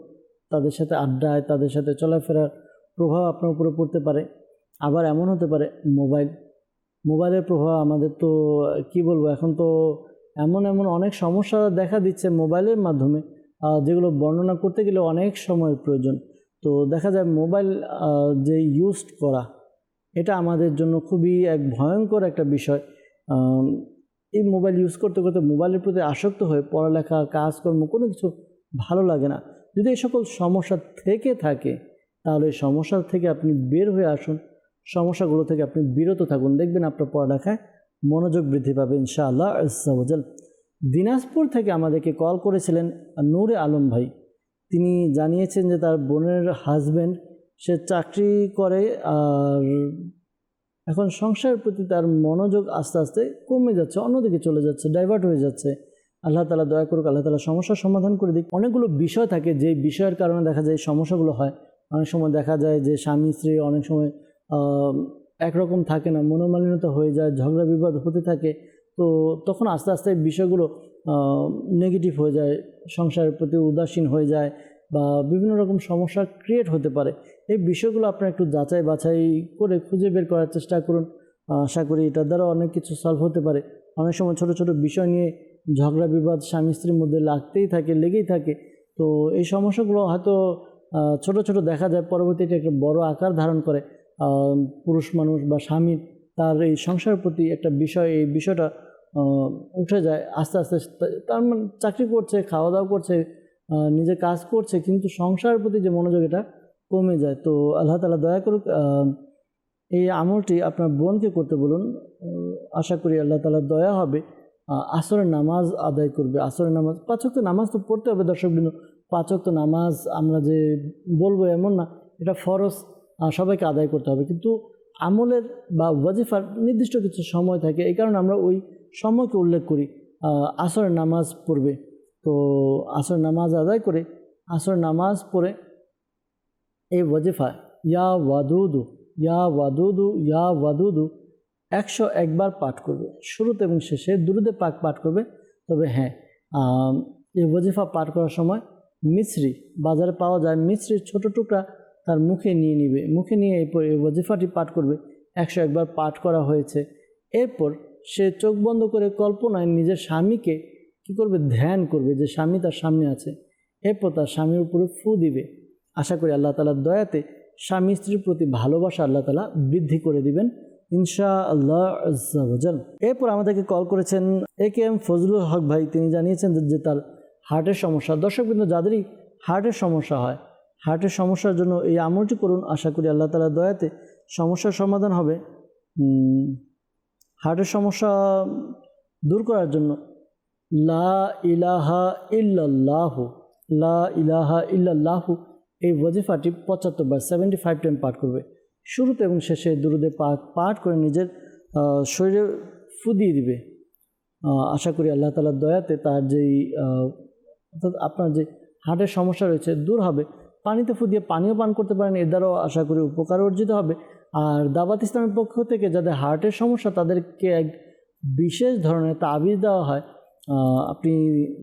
তাদের সাথে আড্ডায়, তাদের সাথে চলাফেরার প্রভাব আপনার উপরে পড়তে পারে। আবার এমন হতে পারে মোবাইলের প্রভাব। আমাদের তো কি বলবো, এখন তো এমন অনেক সমস্যা দেখা দিচ্ছে মোবাইলের মাধ্যমে, যেগুলো বর্ণনা করতে গেলে অনেক সময়ের প্রয়োজন। তো দেখা যায় মোবাইল যে ইউজ করা, এটা আমাদের জন্য খুবই এক ভয়ঙ্কর একটা বিষয়। এই মোবাইল ইউজ করতে করতে মোবাইলের প্রতি আসক্ত হয়ে পড়ালেখা, কাজকর্ম কোনো কিছু ভালো লাগে না। যদি এই সকল সমস্যা থেকে থাকে তাহলে এই সমস্যা থেকে আপনি বের হয়ে আসুন, সমস্যাগুলো থেকে আপনি বিরত থাকুন, দেখবেন আপনার পড়ালেখায় মনোযোগ বৃদ্ধি পাবে ইনশাআল্লাহ আজ্জা ওয়া জাল। দিনাজপুর থেকে আমাদেরকে কল করেছিলেন নূরে আলম ভাই। তিনি জানিয়েছেন যে তার বোনের হাজব্যান্ড সে চাকরি করে, আর এখন সংসারের প্রতি তার মনোযোগ আস্তে আস্তে কমে যাচ্ছে, অন্যদিকে চলে যাচ্ছে, ডাইভার্ট হয়ে যাচ্ছে। আল্লাহ তাআলা দয়া করুক, আল্লাহ তাআলা সমস্যার সমাধান করে দিক। অনেকগুলো বিষয় থাকে যে বিষয়ের কারণে দেখা যায় এই সমস্যাগুলো হয়। অনেক সময় দেখা যায় যে স্বামী স্ত্রী অনেক সময় একরকম থাকে না, মনোমালিন্যতা হয়ে যায়, ঝগড়া বিবাদ হতে থাকে। তো তখন আস্তে আস্তে বিষয়গুলো নেগেটিভ হয়ে যায়, সংসারের প্রতি উদাসীন হয়ে যায় বা বিভিন্ন রকম সমস্যা ক্রিয়েট হতে পারে। এই বিষয়গুলো আপনারা একটু যাচাই বাছাই করে খুঁজে বের করার চেষ্টা করুন। আশা করি এটার দ্বারা অনেক কিছু সলভ হতে পারে। অনেক সময় ছোট ছোট বিষয় নিয়ে ঝগড়া বিবাদ স্বামী স্ত্রীর মধ্যে লেগেই থাকে। তো এই সমস্যাগুলো হয়তো ছোট ছোট দেখা যায়, পরবর্তীতে একটা বড় আকার ধারণ করে। পুরুষ মানুষ বা স্বামীর তার এই সংসারের প্রতি একটা বিষয়, এই বিষয়টা উঠে যায় আস্তে আস্তে। তার মানে চাকরি করছে, খাওয়া দাওয়া করছে, নিজে কাজ করছে, কিন্তু সংসারের প্রতি যে মনোযোগ এটা কমে যায়। তো আল্লাহ তাআলা দয়া করুক, এই আমলটি আপনার বোনকে করতে বলুন। আশা করি আল্লাহ তাআলার দয়া হবে। আসরের নামাজ আদায় করবে। আসরের নামাজ 5 ওয়াক্ত নামাজ তো পড়তে হবে দর্শকবৃন্দ। 5 ওয়াক্ত নামাজ আমরা যে বলবো এমন না, এটা ফরজ, সবাইকে আদায় করতে হবে। কিন্তু আমলের বা ওয়াজিফার নির্দিষ্ট কিছু সময় থাকে, এই কারণে আমরা ওই সময়কে উল্লেখ করি। আসরের নামাজ পড়বে, তো আসরের নামাজ আদায় করে আসরের নামাজ পড়ে এই ওয়াজিফা ইয়া ওয়াদুদু ইয়া ওয়াদুদু ইয়া ওয়াদুদু 101 বার পাঠ করবে। শুরুতে এবং শেষে দুরুদে পাক পাঠ করবে। তবে হ্যাঁ, এই ওয়াজিফা পাঠ করার সময় মিছরি, বাজারে পাওয়া যায় মিছরির ছোট টুকরা, তার মুখে নিয়ে নিবে। মুখে নিয়ে এরপর এই ওয়াজিফাটি পাঠ করবে। 101 বার পাঠ করা হয়েছে। এরপর সে চোখ বন্ধ করে কল্পনায় নিজের স্বামীকে কী করবে, ধ্যান করবে যে স্বামী তার সামনে আছে। এরপর তার স্বামীর উপরে ফু দিবে। আশা করি আল্লাহ তাআলার দয়াতে স্বামী স্ত্রীর প্রতি ভালোবাসা আল্লাহ তাআলা বৃদ্ধি করে দিবেন ইনশাআল্লাহ আজ্জা ওয়া জাল। এরপর আমাদেরকে কল করেছেন AKM ফজলুল হক ভাই। তিনি জানিয়েছেন যে তার হার্টের সমস্যা। দর্শকবৃন্দ, যাদেরই হার্টের সমস্যা হয়, হার্টের সমস্যার জন্য এই আমলটি করুন। আশা করি আল্লাহ তাআলার দয়াতে সমস্যার সমাধান হবে। হার্টের সমস্যা দূর করার জন্য লা ইলাহা ইল্লাল্লাহু, লা ইলাহা ইল্লাল্লাহু এই ওয়াজিফাটি 75 বার 75 টাইম পাঠ করবে। শুরুতে এবং শেষে দুরুদে পাক পাঠ করে নিজের শরীরে ফু দিয়ে দিবে। আশা করি আল্লাহ তাআলার দয়াতে তার যেই অর্থাৎ আপনার যে হার্টের সমস্যা রয়েছে দূর হবে। পানিতে ফু দিয়ে পানীয় পান করতে পারেন, এর দ্বারাও আশা করি উপকার অর্জিত হবে। আর দাওয়াত ইসলামের পক্ষ থেকে যাদের হার্টের সমস্যা তাদেরকে এক বিশেষ ধরনের তাবিজ দেওয়া হয়, আপনি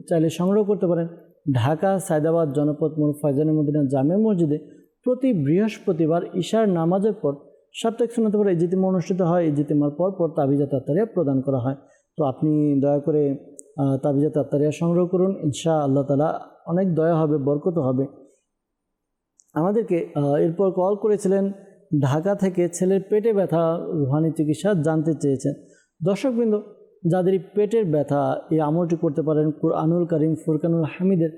চাইলে সংগ্রহ করতে পারেন। ঢাকা সায়দাবাদ জনপদ মোড় ফয়জানে মদিনা জামে মসজিদে প্রতি বৃহস্পতিবার ঈশার নামাজের পর সাপ্তাহিক সুন্নাত পড়া ইজতিমা অনুষ্ঠিত হয়। ইজতিমার পর তাবিজাত আত্তারিয়া প্রদান করা হয়। তো আপনি দয়া করে তাবিজাত আত্তারিয়া সংগ্রহ করুন, ইনশাআল্লাহ তাআলা অনেক দয়া হবে, বরকত হবে। আমাদেরকে এরপর কল করেছিলেন ঢাকা থেকে, ছেলের পেটে ব্যথা রুহানি চিকিৎসা জানতে চেয়েছেন। দর্শকবৃন্দ, যাদের পেটের ব্যথা এই আমলটি করতে পারেন। কুরআনুল কারীম ফুরকানুল হামিদের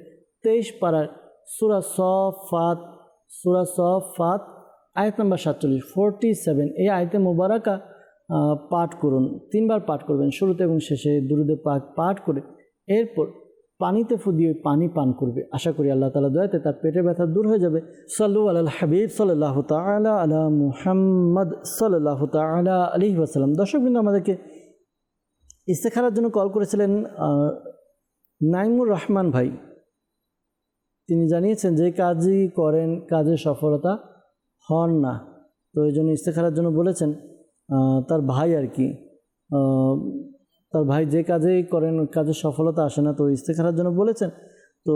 23 পারার সূরা সফাত আয়াত নম্বর 47 47 এই আয়াতে মুবারাকা পাঠ করুন। 3 বার পাঠ করবেন, শুরুতে এবং শেষে দুরুদে পাক পাঠ করে এরপর পানিতে ফু দিয়ে পানি পান করবে। আশা করি আল্লাহ তাআলা দয়াতে তার পেটের ব্যথা দূর হয়ে যাবে। সাল্লু আলাল হাবিব সাল্লাল্লাহু তাআলা আলা মুহাম্মদ সাল্লাল্লাহু তাআলা আলাইহি ওয়াসাল্লাম। দর্শকবৃন্দ, আমাদেরকে ইস্তেখারার জন্য কল করেছিলেন নাইমুর রহমান ভাই। তিনি জানিয়েছেন যে কাজই করেন কাজে সফলতা হন না, তো এই জন্য ইস্তেখারার জন্য বলেছেন। তার ভাই আর কি, তার ভাই যে কাজেই করেন কাজে সফলতা আসে না, তো ইস্তেখারার জন্য বলেছেন। তো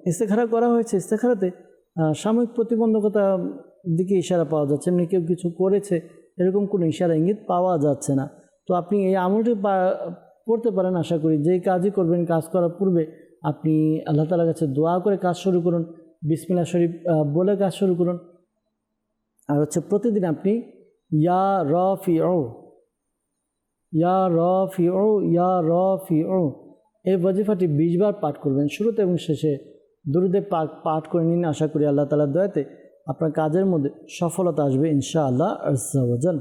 ইস্তেখারা করা হয়েছে। ইস্তেখারাতে সাময়িক প্রতিবন্ধকতা দিকে ইশারা পাওয়া যাচ্ছে, এমনি কেউ কিছু করেছে এরকম কোনো ইশারা ইঙ্গিত পাওয়া যাচ্ছে না। তো আপনি এই আমলটি করতে পারেন। আশা করি যেই কাজই করবেন কাজ করার পূর্বে আপনি আল্লাহ তাআলার কাছে দোয়া করে কাজ শুরু করুন। বিসমিল্লাহ শরীফ বলে কাজ শুরু করুন। আর হচ্ছে প্রতিদিন আপনি ইয়া রাফিউ, ইয়া রাফিউ, ইয়া রাফিউ এই ওয়াজিফাটি 20 বার পাঠ করবেন। শুরুতে এবং শেষে দুরুদে পাক পাঠ করে নিন। আশা করি আল্লাহ তাআলার দয়াতে আপনার কাজের মধ্যে সফলতা আসবে ইনশাআল্লাহ আজ্জা ওয়া জাল।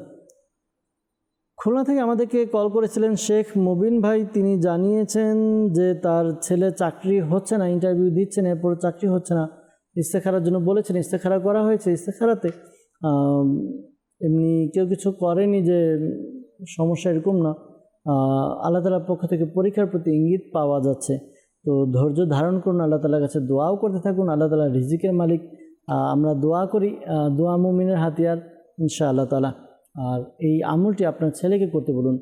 খুলনা থেকে আমাদেরকে কল করেছিলেন শেখ মুবিন ভাই। তিনি জানিয়েছেন যে তার ছেলে চাকরি হচ্ছে না, ইন্টারভিউ দিচ্ছেন, এরপর চাকরি হচ্ছে না। ইস্তেখারার জন্য বলেছেন, ইস্তেখারা করা হয়েছে। ইস্তেখারাতে এমনি কেউ কিছু করেনি যে সমস্যা এরকম না, আল্লাহ তাআলার পক্ষ থেকে পরীক্ষার প্রতি ইঙ্গিত পাওয়া যাচ্ছে। তো ধৈর্য ধারণ করুন, আল্লাহ তাআলার কাছে দোয়াও করতে থাকুন। আল্লাহ তাআলা রিজিকের মালিক, আমরা দোয়া করি, দোয়া মুমিনের হাতিয়ার ইনশাআল্লাহ তাআলা। আর এই আমলটি আপনার ছেলেকে করতে বলুন,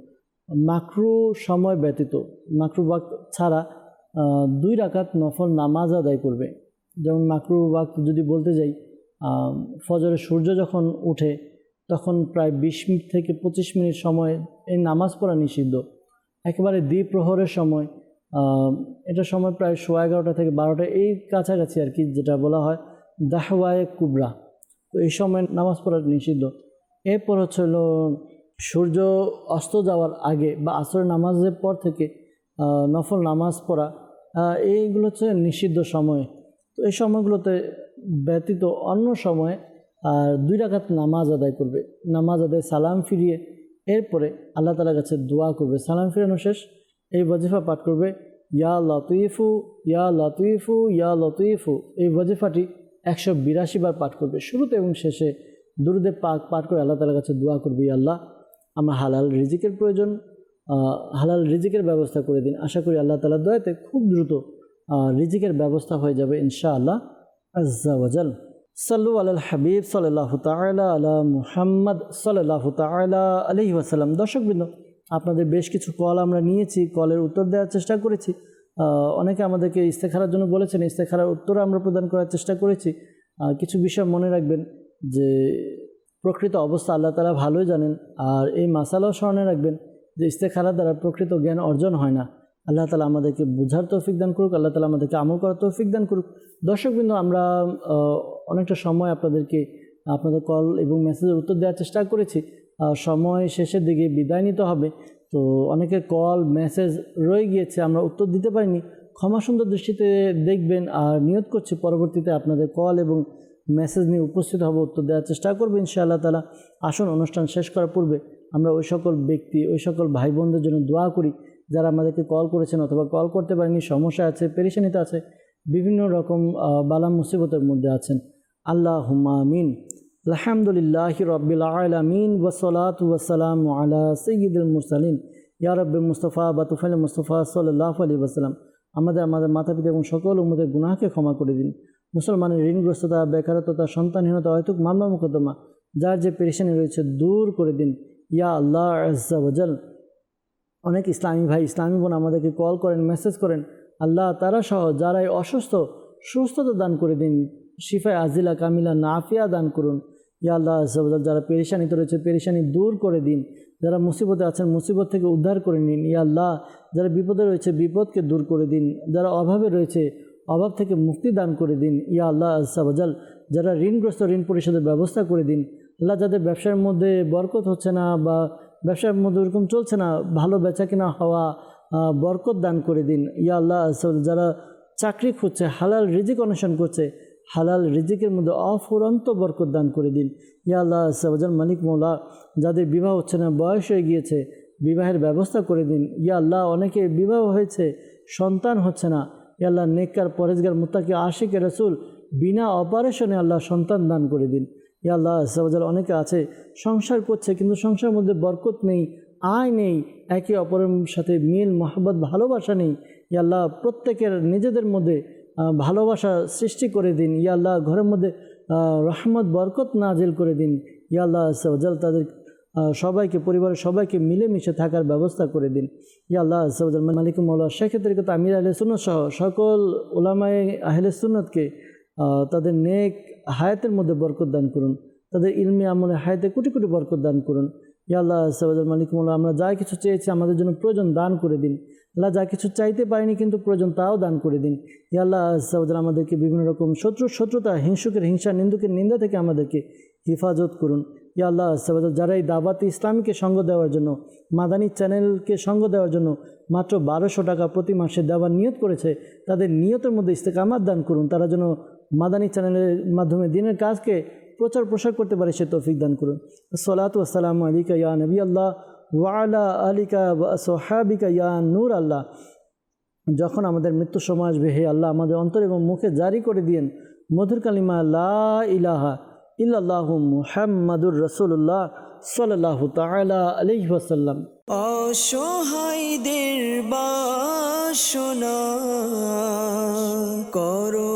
মাকরু সময় ব্যতীত, মাকরু ওয়াক্ত ছাড়া 2 রাকাত নফল নামাজ আদায় করবে। যেমন মাকরু ওয়াক্ত যদি বলতে যাই, ফজরে সূর্য যখন ওঠে তখন প্রায় 20 মিনিট থেকে 25 মিনিট সময় এই নামাজ পড়া নিষিদ্ধ। একেবারে দ্বিপ্রহরের সময়, এটা সময় প্রায় 11:30 থেকে 12টা এই কাছাকাছি আর কি, যেটা বলা হয় দাহওয়ায়ে কুবরা। তো এই সময় নামাজ পড়া নিষিদ্ধ। এরপর হচ্ছে হলো সূর্য অস্ত যাওয়ার আগে বা আসরের নামাজের পর থেকে নফল নামাজ পড়া, এইগুলো হচ্ছে নিষিদ্ধ সময়। তো এই সময়গুলোতে ব্যতীত অন্য সময়ে আর 2 রাকাত নামাজ আদায় করবে। নামাজ আদায় সালাম ফিরিয়ে এরপরে আল্লাহ তাআলার কাছে দোয়া করবে। সালাম ফিরানো শেষ এই ওয়াজিফা পাঠ করবে, ইয়া লতিফু, ইয়া লতিফু, ইয়া লতিফু। এই ওয়াজিফাটি 182 বার পাঠ করবে। শুরুতে এবং শেষে দুরুদে পাক পাঠ করে আল্লাহ তাআলার কাছে দোয়া করবে, ইয়া আল্লাহ আমার হালাল রিজিকের প্রয়োজন, হালাল রিজিকের ব্যবস্থা করে দিন। আশা করি আল্লাহ তাআলার দয়াতে খুব দ্রুত রিজিকের ব্যবস্থা হয়ে যাবে ইনশাআল্লাহ আজ্জা ওয়া জাল। সাল্লু আলাল হাবিব সাল্লাল্লাহু তাআলা আলা মুহাম্মদ সাল্লাল্লাহু তাআলা আলাইহি ওয়াসাল্লাম। দর্শকবৃন্দ, আপনাদের বেশ কিছু কল আমরা নিয়েছি, কলের উত্তর দেওয়ার চেষ্টা করেছি। অনেকে আমাদেরকে ইস্তেখারার জন্য বলেছেন, ইস্তেখারার উত্তর আমরা প্রদান করার চেষ্টা করেছি। কিছু বিষয় মনে রাখবেন যে প্রকৃত অবস্থা আল্লাহ তাআলা ভালোই জানেন। আর এই মাসালাও স্মরণে রাখবেন যে ইস্তেখারা দ্বারা প্রকৃত জ্ঞান অর্জন হয় না। আল্লাহ তাআলা আমাদেরকে বুঝার তৌফিক দান করুক, আল্লাহ তাআলা আমাদেরকে আমল করার তৌফিক দান করুক। দর্শকবৃন্দ, আমরা অনেকটা সময় আপনাদের কল এবং মেসেজের উত্তর দেওয়ার চেষ্টা করেছি। সময় শেষের দিকে বিদায় নিতে হবে। তো অনেকের কল মেসেজ রয়ে গিয়েছে, আমরা উত্তর দিতে পারিনি। ক্ষমা সুন্দর দৃষ্টিতে দেখবেন। আর নিয়ত করছি পরবর্তীতে আপনাদের কল এবং মেসেজ নিয়ে উপস্থিত হব, উত্তর দেওয়ার চেষ্টা করবো ইনশাআল্লাহ তাআলা। আসুন, অনুষ্ঠান শেষ করার পূর্বে আমরা ওই সকল ব্যক্তি, ওই সকল ভাই বোনদের জন্য দোয়া করি যারা আমাদেরকে কল করেছেন অথবা কল করতে পারেনি, সমস্যা আছে, পেরেশানিতে আছে, বিভিন্ন রকম বালা মুসিবতের মধ্যে আছেন। আল্লাহুম্মা আমিন। আলহামদুলিল্লাহি রাব্বিল আলামিন ওয়াসসালাতু ওয়াসসালামু আলা সাইয়্যিদিল মুরসালিন ইয়া রাব্বি মুস্তাফা বাতুফাইল মুস্তাফা সাল্লাল্লাহু আলাইহি ওয়াসাল্লাম। আমাদের মাতা পিতা এবং সকল উম্মতের গুনাহকে ক্ষমা করে দিন। মুসলমানের ঋণগ্রস্ততা, বেকারত্বতা, সন্তানহীনতা, অহেতুক মামলা মোকদ্দমা, যার যে পেরেশানি রয়েছে দূর করে দিন ইয়া আল্লাহ আজ্জা ওয়া জাল। অনেক ইসলামী ভাই, ইসলামী বোন আমাদেরকে কল করেন, মেসেজ করেন। আল্লাহ তারা সহ যারাই অসুস্থ, সুস্থতা দান করে দিন, শিফায়ে আজিলা কামিলা নাফিয়া দান করুন ইয়া আল্লাহ আজ্জা ওয়া জাল। যারা পেরেশানিতে রয়েছে পেরেশানি দূর করে দিন, যারা মুসিবতে আছেন মুসিবত থেকে উদ্ধার করে নিন ইয়া আল্লাহ। যারা বিপদে রয়েছে বিপদকে দূর করে দিন, যারা অভাবে রয়েছে অভাব থেকে মুক্তি দান করে দিন ইয়া আল্লাহ আজ্জা ওয়া জাল। যারা ঋণগ্রস্ত ঋণ পরিশোধের ব্যবস্থা করে দিন আল্লাহ। যাদের ব্যবসার মধ্যে বরকত হচ্ছে না বা ব্যবসার মধ্যে ওরকম চলছে না, ভালো বেচা কিনা হওয়া, বরকত দান করে দিন ইয়া আল্লাহ আজ্জা ওয়া জাল। যারা চাকরি খুঁজছে, হালাল রিজিক অন্বেষণ করছে, হালাল রিজিকের মধ্যে অফুরন্ত বরকত দান করে দিন ইয়া আল্লাহ আজ্জা ওয়া জাল। মালিক মওলা, যাদের বিবাহ হচ্ছে না, বয়স হয়ে গিয়েছে, বিবাহের ব্যবস্থা করে দিন ইয়া আল্লাহ। অনেকে বিবাহ হয়েছে, সন্তান হচ্ছে না ইয়া আল্লাহ। নেককার, পরেজগার, মুত্তাকি, আশিক রাসূল বিনা অপারেশনে আল্লাহ সন্তান দান করে দিন ইয়া আল্লাহ আজ্জা ওয়া জাল। অনেকে আছে সংসার করছে কিন্তু সংসারের মধ্যে বরকত নেই, আয় নেই, একে অপরের সাথে মিল মহব্বত ভালোবাসা নেই ইয়া আল্লাহ। প্রত্যেকের নিজেদের মধ্যে ভালোবাসা সৃষ্টি করে দিন ইয়া আল্লাহ। ঘরের মধ্যে রহমত বরকত নাজিল করে দিন ইয়া আল্লাহ আজ্জা ওয়া জাল। তাদের সবাইকে, পরিবারের সবাইকে মিলেমিশে থাকার ব্যবস্থা করে দিন ইয়া আল্লাহ আজ্জা ওয়া জাল। মালিক মওলা শেখ তরিকত আমির আহলে সুন্নাত সহ সকল উলামায়ে আহলে সুন্নাতকে তাদের নেক হায়াতের মধ্যে বরকত দান করুন, তাদের ইলমি আমলে হায়াতে কোটি কোটি বরকত দান করুন ইয়া আল্লাহ আজ্জা ওয়া জাল। মালিক মওলা, আমরা যা কিছু চেয়েছি আমাদের জন্য প্রয়োজন দান করে দিন। আল্লাহ যা কিছু চাইতে পারিনি কিন্তু প্রয়োজন তাও দান করে দিন। ইয়া আল্লাহ আজ্জা ওয়া জাল্লা আমাদেরকে বিভিন্ন রকম শত্রুতা, হিংসুকের হিংসা, নিন্দুকের নিন্দা থেকে আমাদেরকে হিফাজত করুন। ইয়া আল্লাহ আজ্জা ওয়া জাল্লা যারা এই দাওয়াতে ইসলামীকে সঙ্গ দেওয়ার জন্য, মাদানী চ্যানেলকে সঙ্গ দেওয়ার জন্য মাত্র 1200 টাকা প্রতি মাসে দেওয়ার নিয়ত করেছে, তাদের নিয়তের মধ্যে ইস্তেকামাত দান করুন। তারা যেন মাদানী চ্যানেলের মাধ্যমে দিনের কাজকে প্রচার প্রসার করতে পারে সে তৌফিক দান করুন। আসসালাতু ওয়াসসালামু আলাইকা ইয়া নবী আল্লাহ ওয়া আলা আলিকা ওয়া আসহাবিকা ইয়া নূর আল্লাহ। যখন আমাদের মৃত্যু সময় আসবে, হে আল্লাহ আমাদের অন্তর এবং মুখে জারি করে দিয়েন মধুর কালিমা লা ইলাহা ইল্লাল্লাহু মুহাম্মাদুর রাসূলুল্লাহ সাল্লাল্লাহু তাআলা আলাইহি ওয়াসাল্লাম। অসহায়দের বাসনা করো